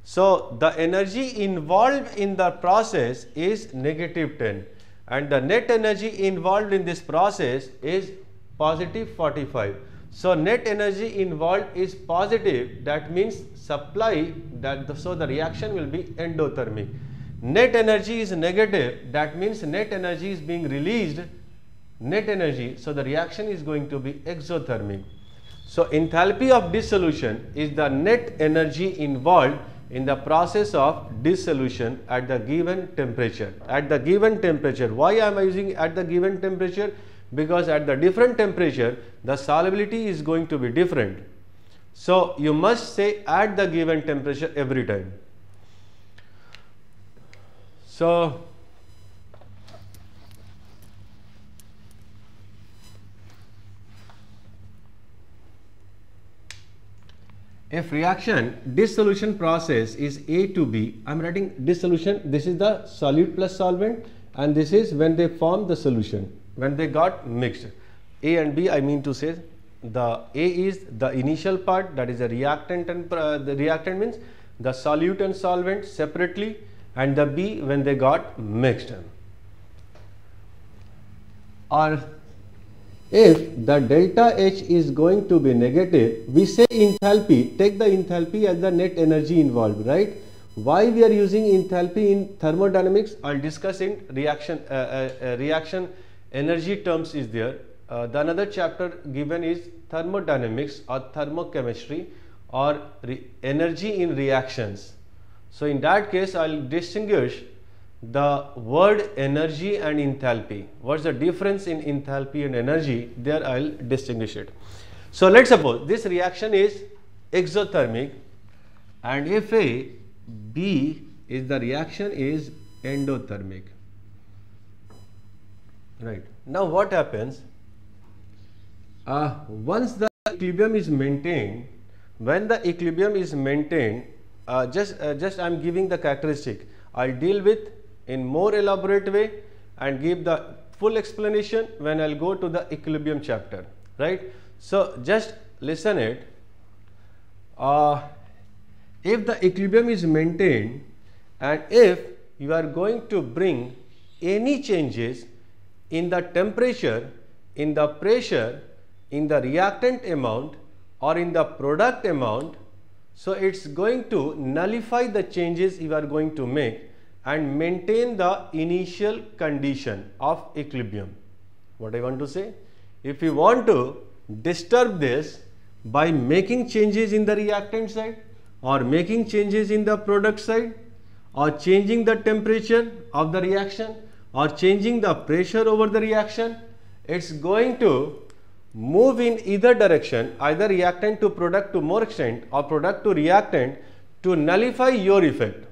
So the energy involved in the process is negative 10 and the net energy involved in this process is positive 45. So net energy involved is positive, that means supply, so the reaction will be endothermic. Net energy is negative, that means net energy is being released, net energy, so the reaction is going to be exothermic. So enthalpy of dissolution is the net energy involved in the process of dissolution at the given temperature. At the given temperature, why am I using at the given temperature? Because at the different temperature the solubility is going to be different. So you must say at the given temperature every time. So if reaction dissolution process is A to B, I am writing dissolution, this is the solute plus solvent and this is when they form the solution, when they got mixed. A and B, I mean to say the A is the initial part, that is a reactant, and the reactant means the solute and solvent separately, and the B when they got mixed. Or if the delta H is going to be negative, we say enthalpy, take the enthalpy as the net energy involved, right? Why we are using enthalpy in thermodynamics, I will discuss in reaction energy terms is there. The another chapter given is thermodynamics or thermochemistry or energy in reactions. So in that case I will distinguish the word energy and enthalpy. What's the difference in enthalpy and energy? There I will distinguish it. So let's suppose this reaction is exothermic and if A, B is the reaction is endothermic. Right. Now what happens? Once the equilibrium is maintained, when the equilibrium is maintained, just I am giving the characteristic. I will deal with in more elaborate way and give the full explanation when I will go to the equilibrium chapter, right? So just listen it. If the equilibrium is maintained and if you are going to bring any changes in the temperature, in the pressure, in the reactant amount or in the product amount, so it's going to nullify the changes you are going to make and maintain the initial condition of equilibrium. What I want to say? If you want to disturb this by making changes in the reactant side or making changes in the product side or changing the temperature of the reaction or changing the pressure over the reaction, it's going to move in either direction, either reactant to product to more extent or product to reactant to nullify your effect.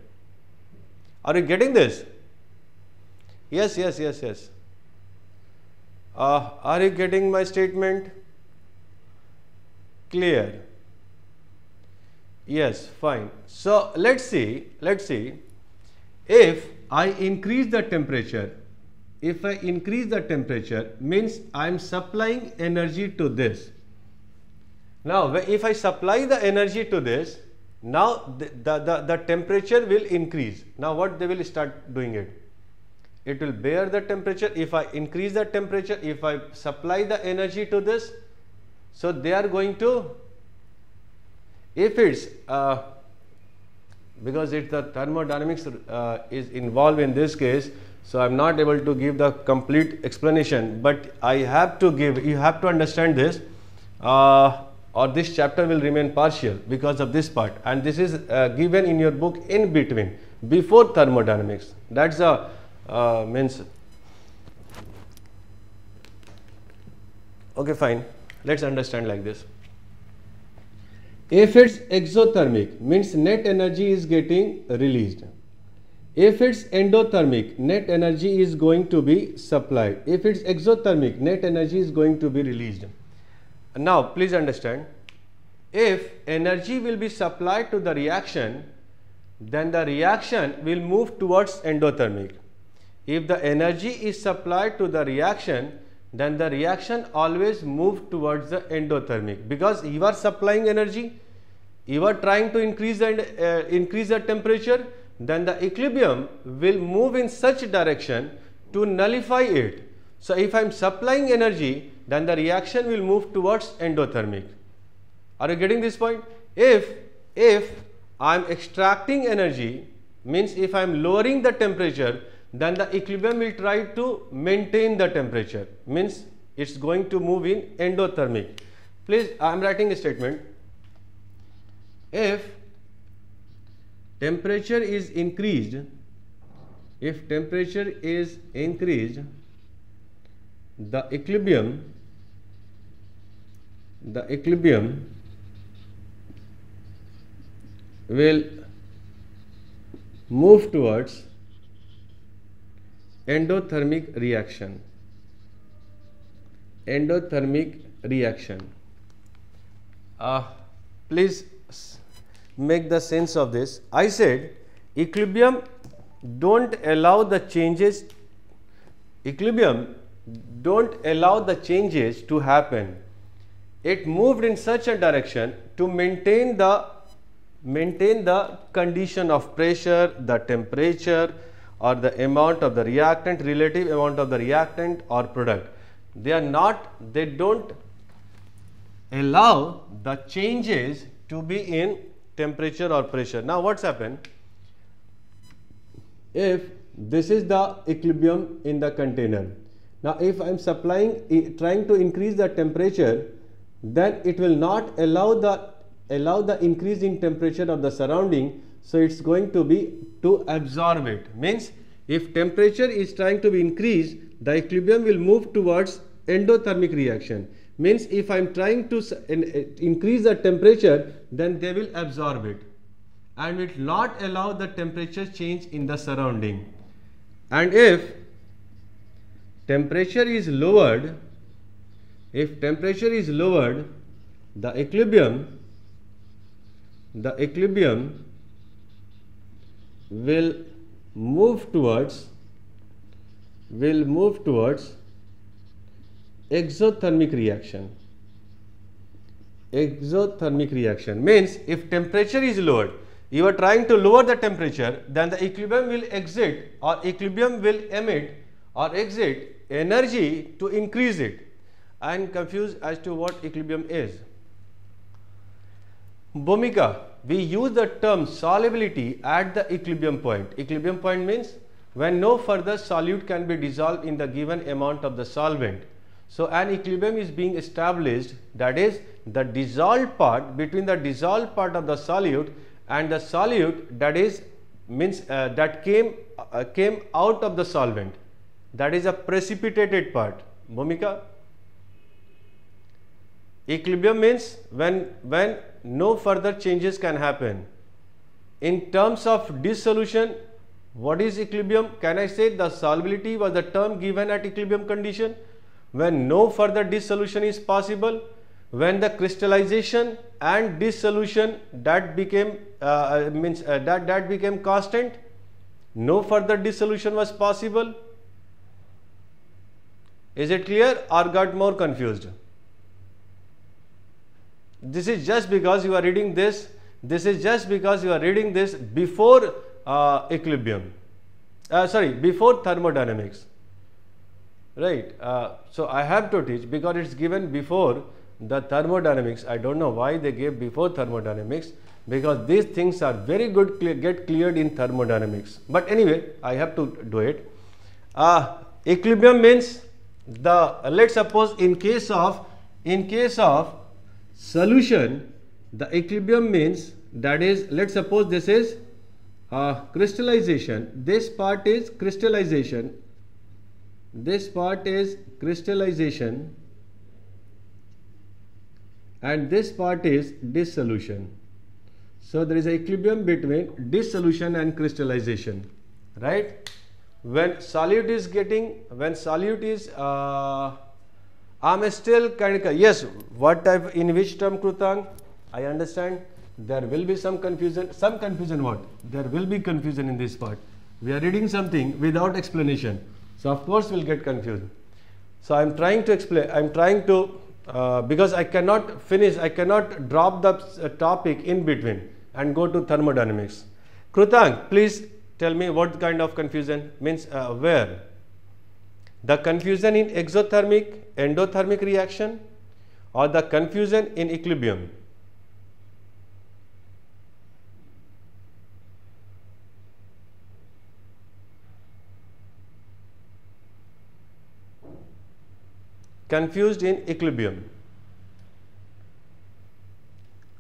Are you getting this? Yes. Are you getting my statement? Clear? Yes, fine. So let's see if I increase the temperature, if I increase the temperature means I am supplying energy to this. Now if I supply the energy to this, now the temperature will increase. Now what they will start doing it? It will bear the temperature. If I increase the temperature, if I supply the energy to this, so they are going to, if it's because it's the thermodynamics is involved in this case, so I'm not able to give the complete explanation, but I have to give, you have to understand this, or this chapter will remain partial because of this part, and this is given in your book in between, before thermodynamics. That's a means. Okay, fine. Let's understand like this. If it's exothermic, means net energy is getting released. If it's endothermic, net energy is going to be supplied. If it's exothermic, net energy is going to be released. Now, please understand, if energy will be supplied to the reaction, then the reaction will move towards endothermic. If the energy is supplied to the reaction, then the reaction always move towards the endothermic, because you are supplying energy, you are trying to increase the temperature, then the equilibrium will move in such direction to nullify it. So if I am supplying energy, then the reaction will move towards endothermic. Are you getting this point? If I am extracting energy, means if I am lowering the temperature, then the equilibrium will try to maintain the temperature, means it's going to move in endothermic. Please, I am writing a statement. If temperature is increased, if temperature is increased, the equilibrium will move towards endothermic reaction. Endothermic reaction. Please make the sense of this. I said equilibrium don't allow the changes. Equilibrium don't allow the changes to happen. It moved in such a direction to maintain the condition of pressure, the temperature, or the amount of the reactant, relative amount of the reactant or product. They don't allow the changes to be in temperature or pressure. Now what's happened? If this is the equilibrium in the container, now if I am trying to increase the temperature, then it will not allow the increase in temperature of the surrounding, so it's going to be to absorb it. Means if temperature is trying to be increased, the equilibrium will move towards endothermic reaction. Means if I am trying to increase the temperature, then they will absorb it and will not allow the temperature change in the surrounding. And if temperature is lowered, the equilibrium will move towards exothermic reaction. Exothermic reaction means if temperature is lowered, you are trying to lower the temperature, then the equilibrium will exit, or equilibrium will emit or exit energy to increase it. I am confused as to what equilibrium is. Bhumika, we use the term solubility at the equilibrium point. Equilibrium point means when no further solute can be dissolved in the given amount of the solvent. So an equilibrium is being established, that is the dissolved part, between the dissolved part of the solute and the solute, that is means that came out of the solvent, that is a precipitated part. Bhumika, equilibrium means when no further changes can happen. In terms of dissolution, what is equilibrium? Can I say the solubility was the term given at equilibrium condition when no further dissolution is possible? when the crystallization and dissolution that became that became constant, no further dissolution was possible. Is it clear or got more confused? This is just because you are reading this. This is just because you are reading this before equilibrium. Before thermodynamics. Right. So I have to teach because it's given before the thermodynamics. I don't know why they gave before thermodynamics, because these things are very good get cleared in thermodynamics. But anyway, I have to do it. Equilibrium means let's suppose in case of solution, the equilibrium means, that is, let's suppose this is crystallization. This part is crystallization. This part is crystallization and this part is dissolution. So there is an equilibrium between dissolution and crystallization, right? When solute is I'm still kind of, yes, what type, in which term, Krutang? I understand there will be some confusion. What? There will be confusion in this part. We are reading something without explanation. So of course we'll get confused. So I'm trying to explain, because I cannot finish, I cannot drop the topic in between and go to thermodynamics. Krutang, please tell me what kind of confusion means, where? The confusion in exothermic, endothermic reaction, or the confusion in equilibrium? Confused in equilibrium.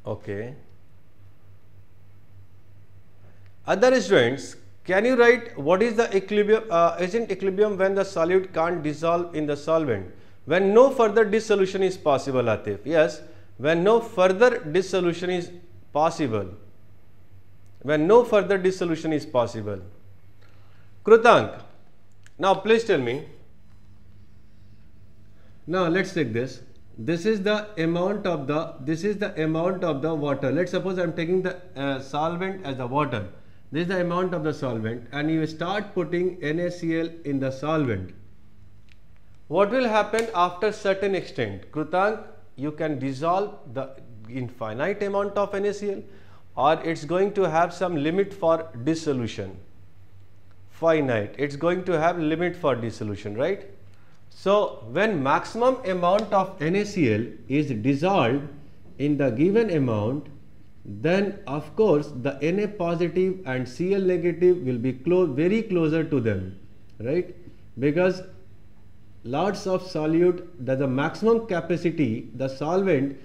Okay. Other students, can you write what is the equilibrium? Isn't equilibrium when the solute can't dissolve in the solvent? When no further dissolution is possible, Atif. Yes, when no further dissolution is possible. When no further dissolution is possible. Krutang, now please tell me. Now let's take this. This is the amount of the water. Let's suppose I'm taking the solvent as the water. This is the amount of the solvent, and you start putting NaCl in the solvent. What will happen after certain extent? Krutang, you can dissolve the infinite amount of NaCl, or it's going to have some limit for dissolution. Finite. It's going to have limit for dissolution, right? So when maximum amount of NaCl is dissolved in the given amount, then of course the Na positive and Cl negative will be very closer to them, right? Because lots of solute, the maximum capacity, the solvent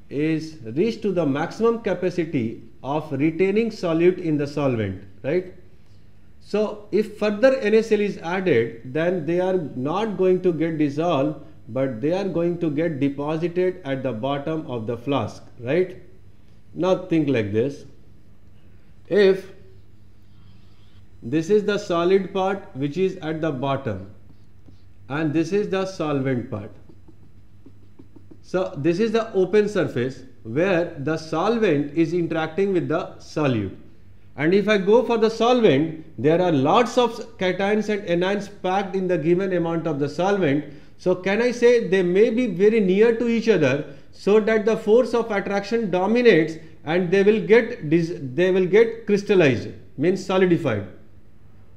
is reached to the maximum capacity of retaining solute in the solvent, right? So if further NaCl is added, then they are not going to get dissolved, but they are going to get deposited at the bottom of the flask, right? Now think like this. If this is the solid part which is at the bottom and this is the solvent part. So this is the open surface where the solvent is interacting with the solute. And if I go for the solvent, there are lots of cations and anions packed in the given amount of the solvent. So can I say they may be very near to each other, so that the force of attraction dominates and they will get crystallized, means solidified.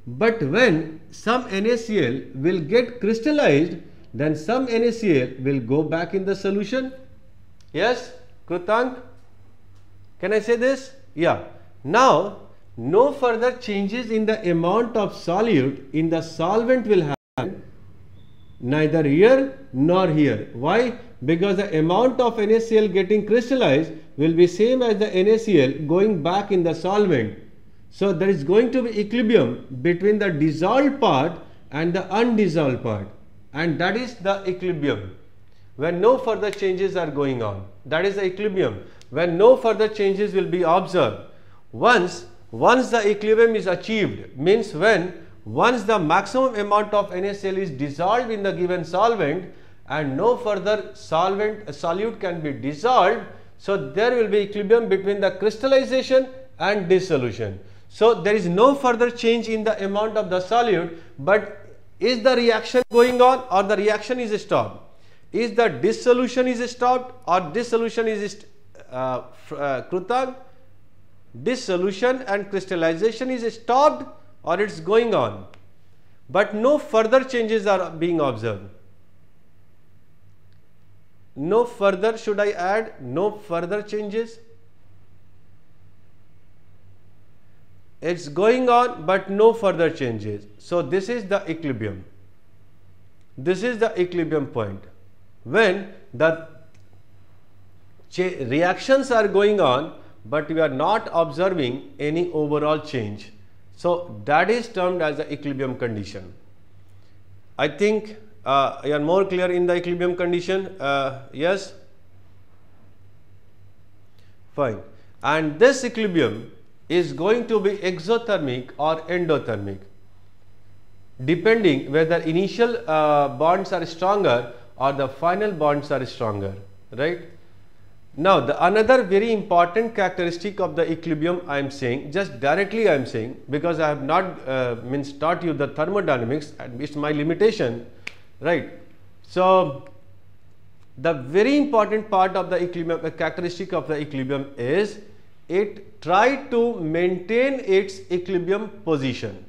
But when some NaCl will get crystallized, then some NaCl will go back in the solution. Yes, Krutang? Can I say this? Yeah. Now, no further changes in the amount of solute in the solvent will happen, neither here nor here. Why? Because the amount of NaCl getting crystallized will be same as the NaCl going back in the solvent. So there is going to be equilibrium between the dissolved part and the undissolved part, and that is the equilibrium when no further changes are going on. That is the equilibrium when no further changes will be observed. Once the equilibrium is achieved, means once the maximum amount of NaCl is dissolved in the given solvent and no further solute can be dissolved, so there will be equilibrium between the crystallization and dissolution. So there is no further change in the amount of the solute, but is the reaction going on or the reaction is stopped? Is the dissolution is stopped or dissolution is Krutan? Dissolution and crystallization is stopped or it's going on, but no further changes are being observed. No further, should I add no further changes? It's going on but no further changes. So this is the equilibrium. This is the equilibrium point when the reactions are going on but we are not observing any overall change. So that is termed as the equilibrium condition. I think you are more clear in the equilibrium condition. Yes? Fine. And this equilibrium is going to be exothermic or endothermic, depending whether initial bonds are stronger or the final bonds are stronger, right? Now, the another very important characteristic of the equilibrium I am saying, just directly I am saying, because I have not taught you the thermodynamics, and it's my limitation, right? So, the very important part of the equilibrium, characteristic of the equilibrium is it try to maintain its equilibrium position.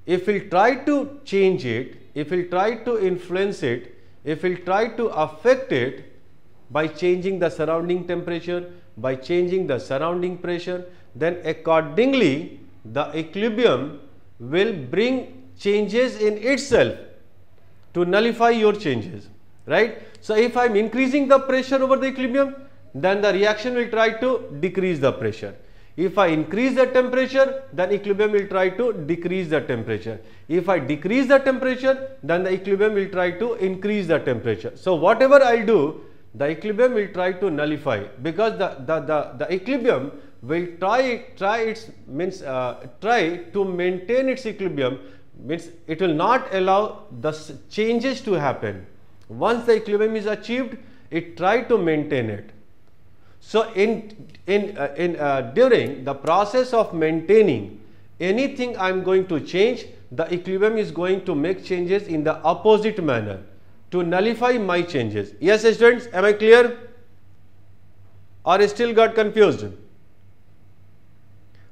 If we try to change it, if we try to influence it, if we try to affect it by changing the surrounding temperature, by changing the surrounding pressure, then accordingly the equilibrium will bring changes in itself to nullify your changes, right? So if I am increasing the pressure over the equilibrium, then the reaction will try to decrease the pressure. If I increase the temperature, then equilibrium will try to decrease the temperature. If I decrease the temperature, then the equilibrium will try to increase the temperature. So whatever I do, the equilibrium will try to nullify, because the equilibrium will try to maintain its equilibrium, means it will not allow the changes to happen. Once the equilibrium is achieved, it try to maintain it. So during the process of maintaining anything I am going to change, the equilibrium is going to make changes in the opposite manner to nullify my changes. Yes, students, am I clear or still got confused?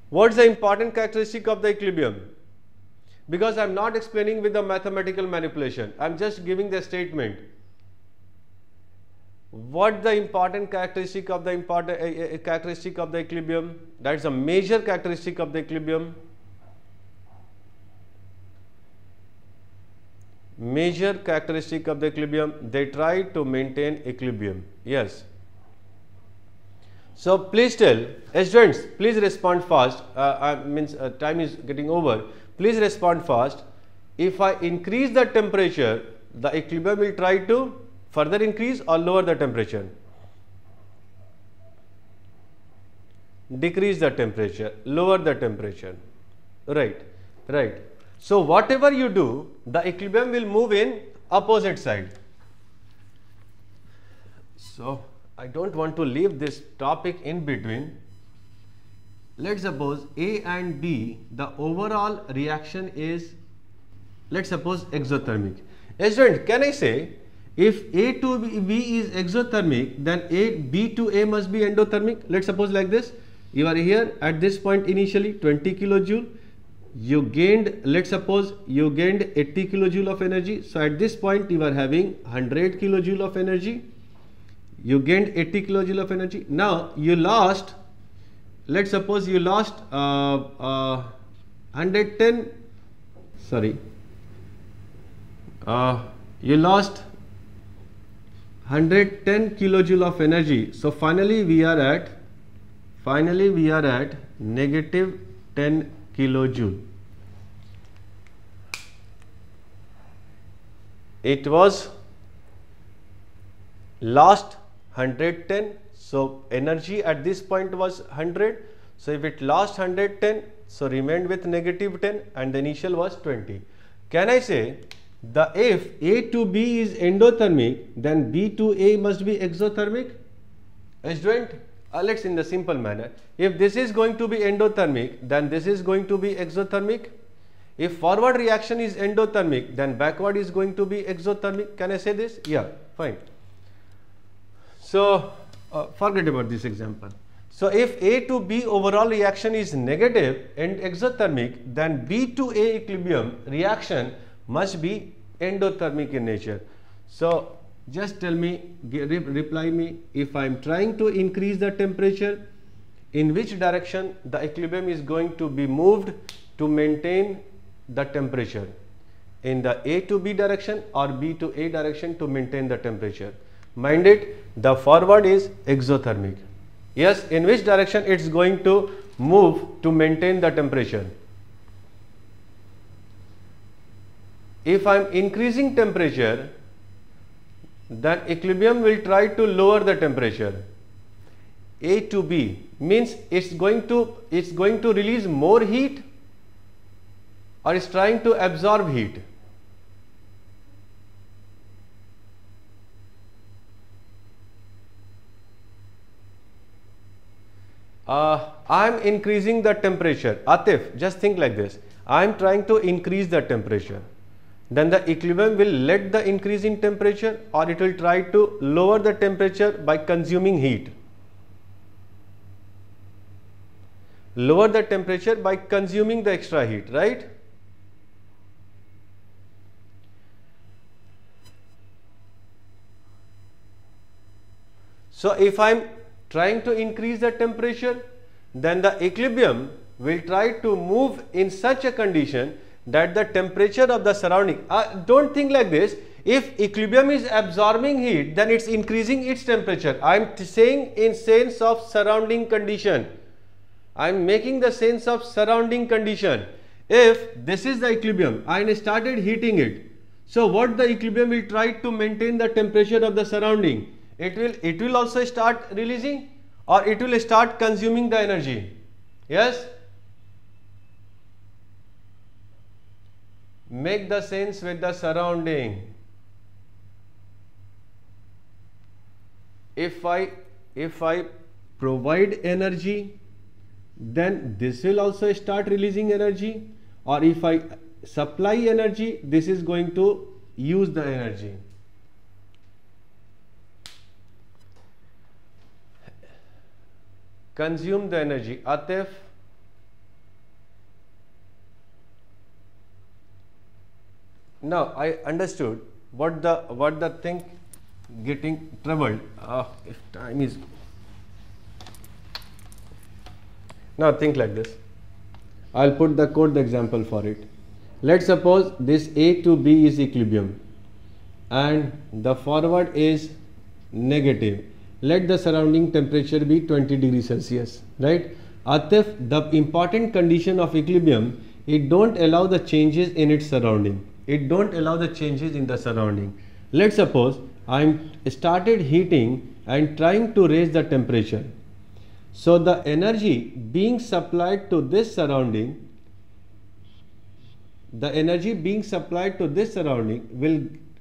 What is the important characteristic of the equilibrium? Because I am not explaining with the mathematical manipulation, I am just giving the statement. What the important characteristic of the equilibrium? That is a major characteristic of the equilibrium. Major characteristic of the equilibrium, they try to maintain equilibrium. Yes. So please tell, students, please respond fast. Time is getting over. Please respond fast. If I increase the temperature, the equilibrium will try to further increase or lower the temperature? Decrease the temperature, lower the temperature. Right, right. So whatever you do, the equilibrium will move in opposite side. So I don't want to leave this topic in between. Let's suppose A and B, the overall reaction is, let's suppose, exothermic. Student, can I say if A to B is exothermic, then B to A must be endothermic? Let's suppose like this. You are here at this point initially 20 kilojoule. You gained, let's suppose you gained 80 kilojoule of energy. So at this point you are having 100 kilojoule of energy. You gained 80 kilojoule of energy. Now you lost, let's suppose you lost 110, sorry, you lost 110 kilojoule of energy. So finally we are at negative 10 kilojoule. It was lost 110, so energy at this point was 100. So if it lost 110, so remained with negative 10 and the initial was 20. Can I say if A to B is endothermic, then B to A must be exothermic. Student, let's in the simple manner. If this is going to be endothermic, then this is going to be exothermic. If forward reaction is endothermic, then backward is going to be exothermic. Can I say this? Yeah, fine. So forget about this example. So if A to B overall reaction is negative and exothermic, then B to A equilibrium reaction must be endothermic in nature. So just tell me, reply me, if I am trying to increase the temperature, in which direction the equilibrium is going to be moved to maintain the temperature? In the A to B direction or B to A direction to maintain the temperature? Mind it, the forward is exothermic. Yes, in which direction it's going to move to maintain the temperature? If I'm increasing temperature, then equilibrium will try to lower the temperature. A to B means it's going to release more heat, or it's trying to absorb heat. I am increasing the temperature. Atif, just think like this. I am trying to increase the temperature. Then the equilibrium will let the increase in temperature, or it will try to lower the temperature by consuming heat. Lower the temperature by consuming the extra heat, right? So if I am trying to increase the temperature, then the equilibrium will try to move in such a condition that the temperature of the surrounding, don't think like this, if equilibrium is absorbing heat, then it's increasing its temperature. I am saying in sense of surrounding condition. I am making the sense of surrounding condition. If this is the equilibrium, I started heating it, so what the equilibrium will try to maintain the temperature of the surrounding? It will also start releasing, or it will start consuming the energy. Yes? Make the sense with the surrounding. If I provide energy, then this will also start releasing energy, or if I supply energy, this is going to use the energy. Consume the energy. Atif? Now I understood what the thing getting troubled. If time is, now think like this. I'll put the code example for it. Let's suppose this A to B is equilibrium and the forward is negative. Let the surrounding temperature be 20 degrees Celsius, right? Atif, the important condition of equilibrium, it don't allow the changes in its surrounding. It don't allow the changes in the surrounding. Let's suppose I'm started heating and trying to raise the temperature. So the energy being supplied to this surrounding,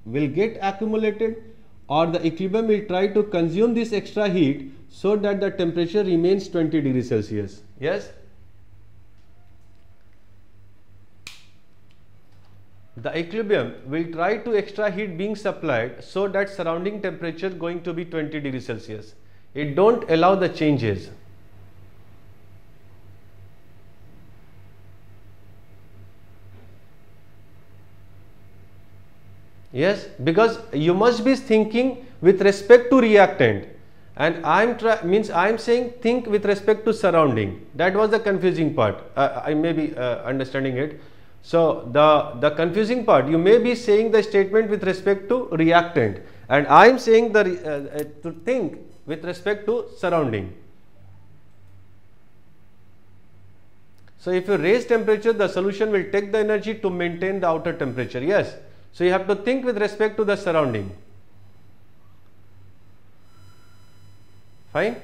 will get accumulated, or the equilibrium will try to consume this extra heat so that the temperature remains 20 degrees Celsius. Yes? The equilibrium will try to extra heat being supplied so that surrounding temperature going to be 20 degrees Celsius. It don't allow the changes. Yes, because you must be thinking with respect to reactant, and I'm saying think with respect to surrounding. That was the confusing part. I may be understanding it. So the confusing part, you may be saying the statement with respect to reactant, and I'm saying to think with respect to surrounding. So if you raise temperature, the solution will take the energy to maintain the outer temperature. Yes. So you have to think with respect to the surrounding. Fine?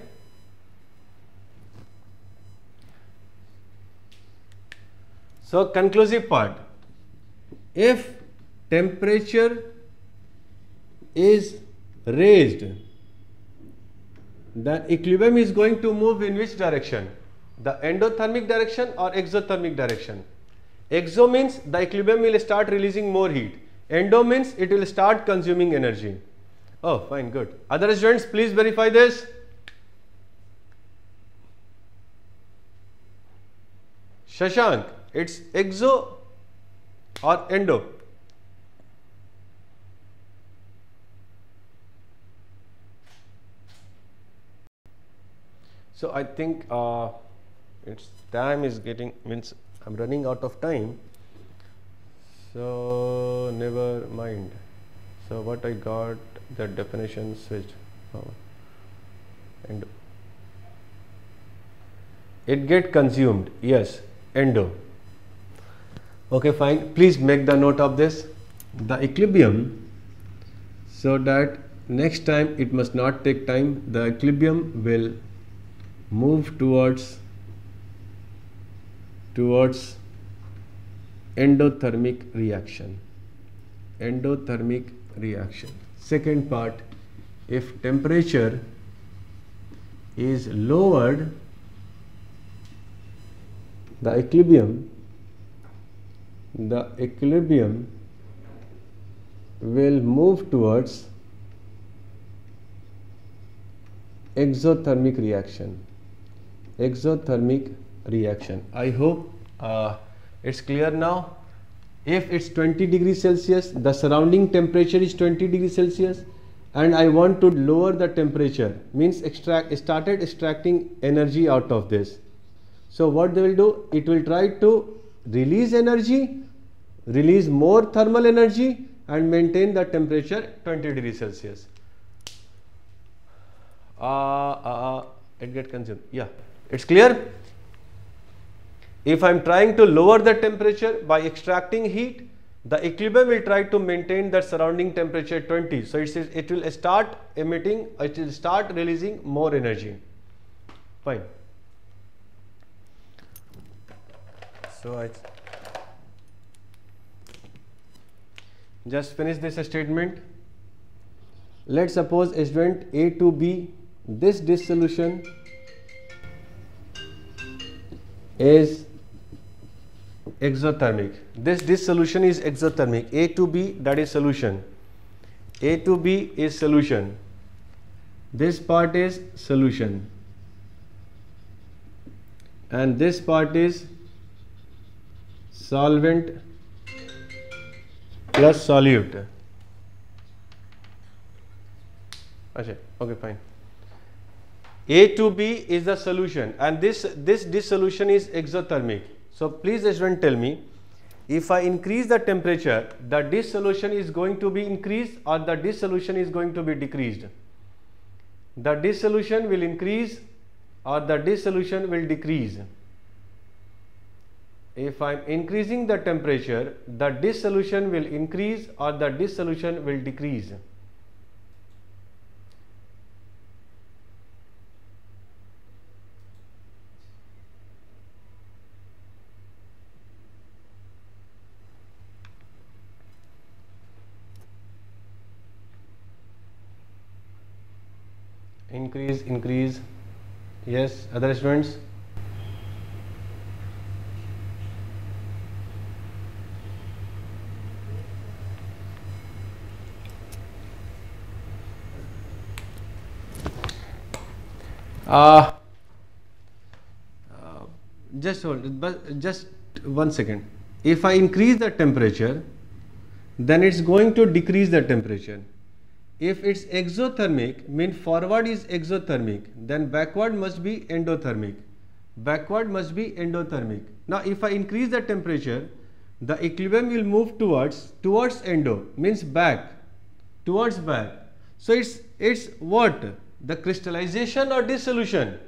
So conclusive part. If temperature is raised, then equilibrium is going to move in which direction? The endothermic direction or exothermic direction? Exo means the equilibrium will start releasing more heat. Endo means it will start consuming energy. Oh, fine, good. Other students, please verify this. Shashank, it's exo or endo? So I think its time is getting, means I'm running out of time. So never mind. So what I got, the definition switched. Endo. It get consumed. Yes, endo. Okay, fine. Please make the note of this. The equilibrium, so that next time it must not take time. The equilibrium will move towards endothermic reaction. Endothermic reaction. Second part, if temperature is lowered, the equilibrium will move towards exothermic reaction. Exothermic reaction. I hope it's clear now. If it's 20 degrees Celsius, the surrounding temperature is 20 degrees Celsius, and I want to lower the temperature, means started extracting energy out of this. So what they will do, it will try to release energy, release more thermal energy, and maintain the temperature 20 degrees Celsius. It get consumed. Yeah, it's clear. If I am trying to lower the temperature by extracting heat, the equilibrium will try to maintain that surrounding temperature 20. So it will start emitting, it will start releasing more energy. Fine. So I just finish this statement. Let's suppose student A to B, this dissolution is exothermic. This dissolution is exothermic. A to B, that is solution. A to B is solution. This part is solution. And this part is solvent plus solute. Okay, fine. A to B is the solution, and this dissolution is exothermic. So please student tell me, if I increase the temperature, the dissolution is going to be increased or the dissolution is going to be decreased? The dissolution will increase or the dissolution will decrease? If I am increasing the temperature, the dissolution will increase or the dissolution will decrease? Increase. Yes, other students? Just hold, but just 1 second. If I increase the temperature, then it's going to decrease the temperature. If it's exothermic, means forward is exothermic, then backward must be endothermic. Backward must be endothermic. Now, if I increase the temperature, the equilibrium will move towards endo, means back, towards back. So it's what? The crystallization or dissolution?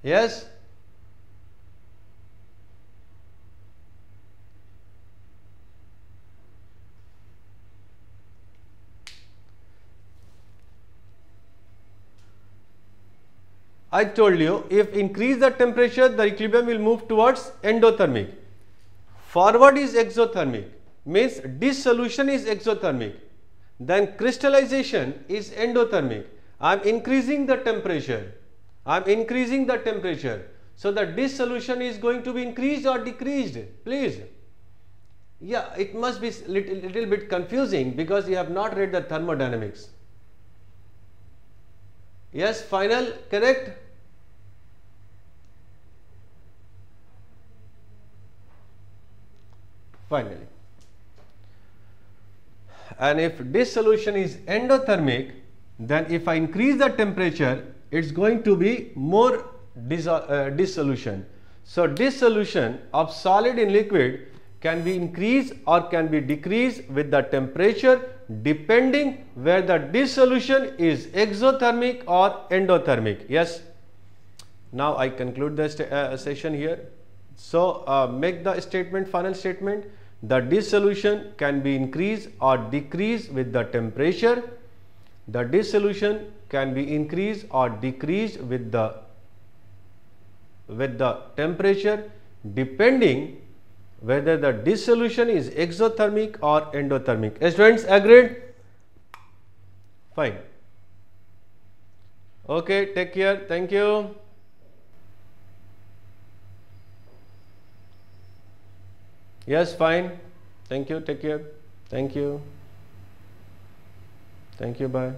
Yes? I told you, if increase the temperature, the equilibrium will move towards endothermic. forward is exothermic, means dissolution is exothermic, then crystallization is endothermic. I am increasing the temperature. So the dissolution is going to be increased or decreased, please. Yeah, it must be little bit confusing because you have not read the thermodynamics. Yes, final, correct? Finally. And if dissolution is endothermic, then if I increase the temperature, it's going to be more dissolution. So dissolution of solid in liquid can be increased or can be decreased with the temperature depending where the dissolution is exothermic or endothermic. Yes. Now I conclude the session here. So make the statement, final statement. The dissolution can be increased or decreased with the temperature. The dissolution can be increased or decreased with the temperature depending whether the dissolution is exothermic or endothermic. Students, agreed? Fine. Okay, take care. Thank you. Yes, fine. Thank you. Take care. Thank you. Thank you. Bye.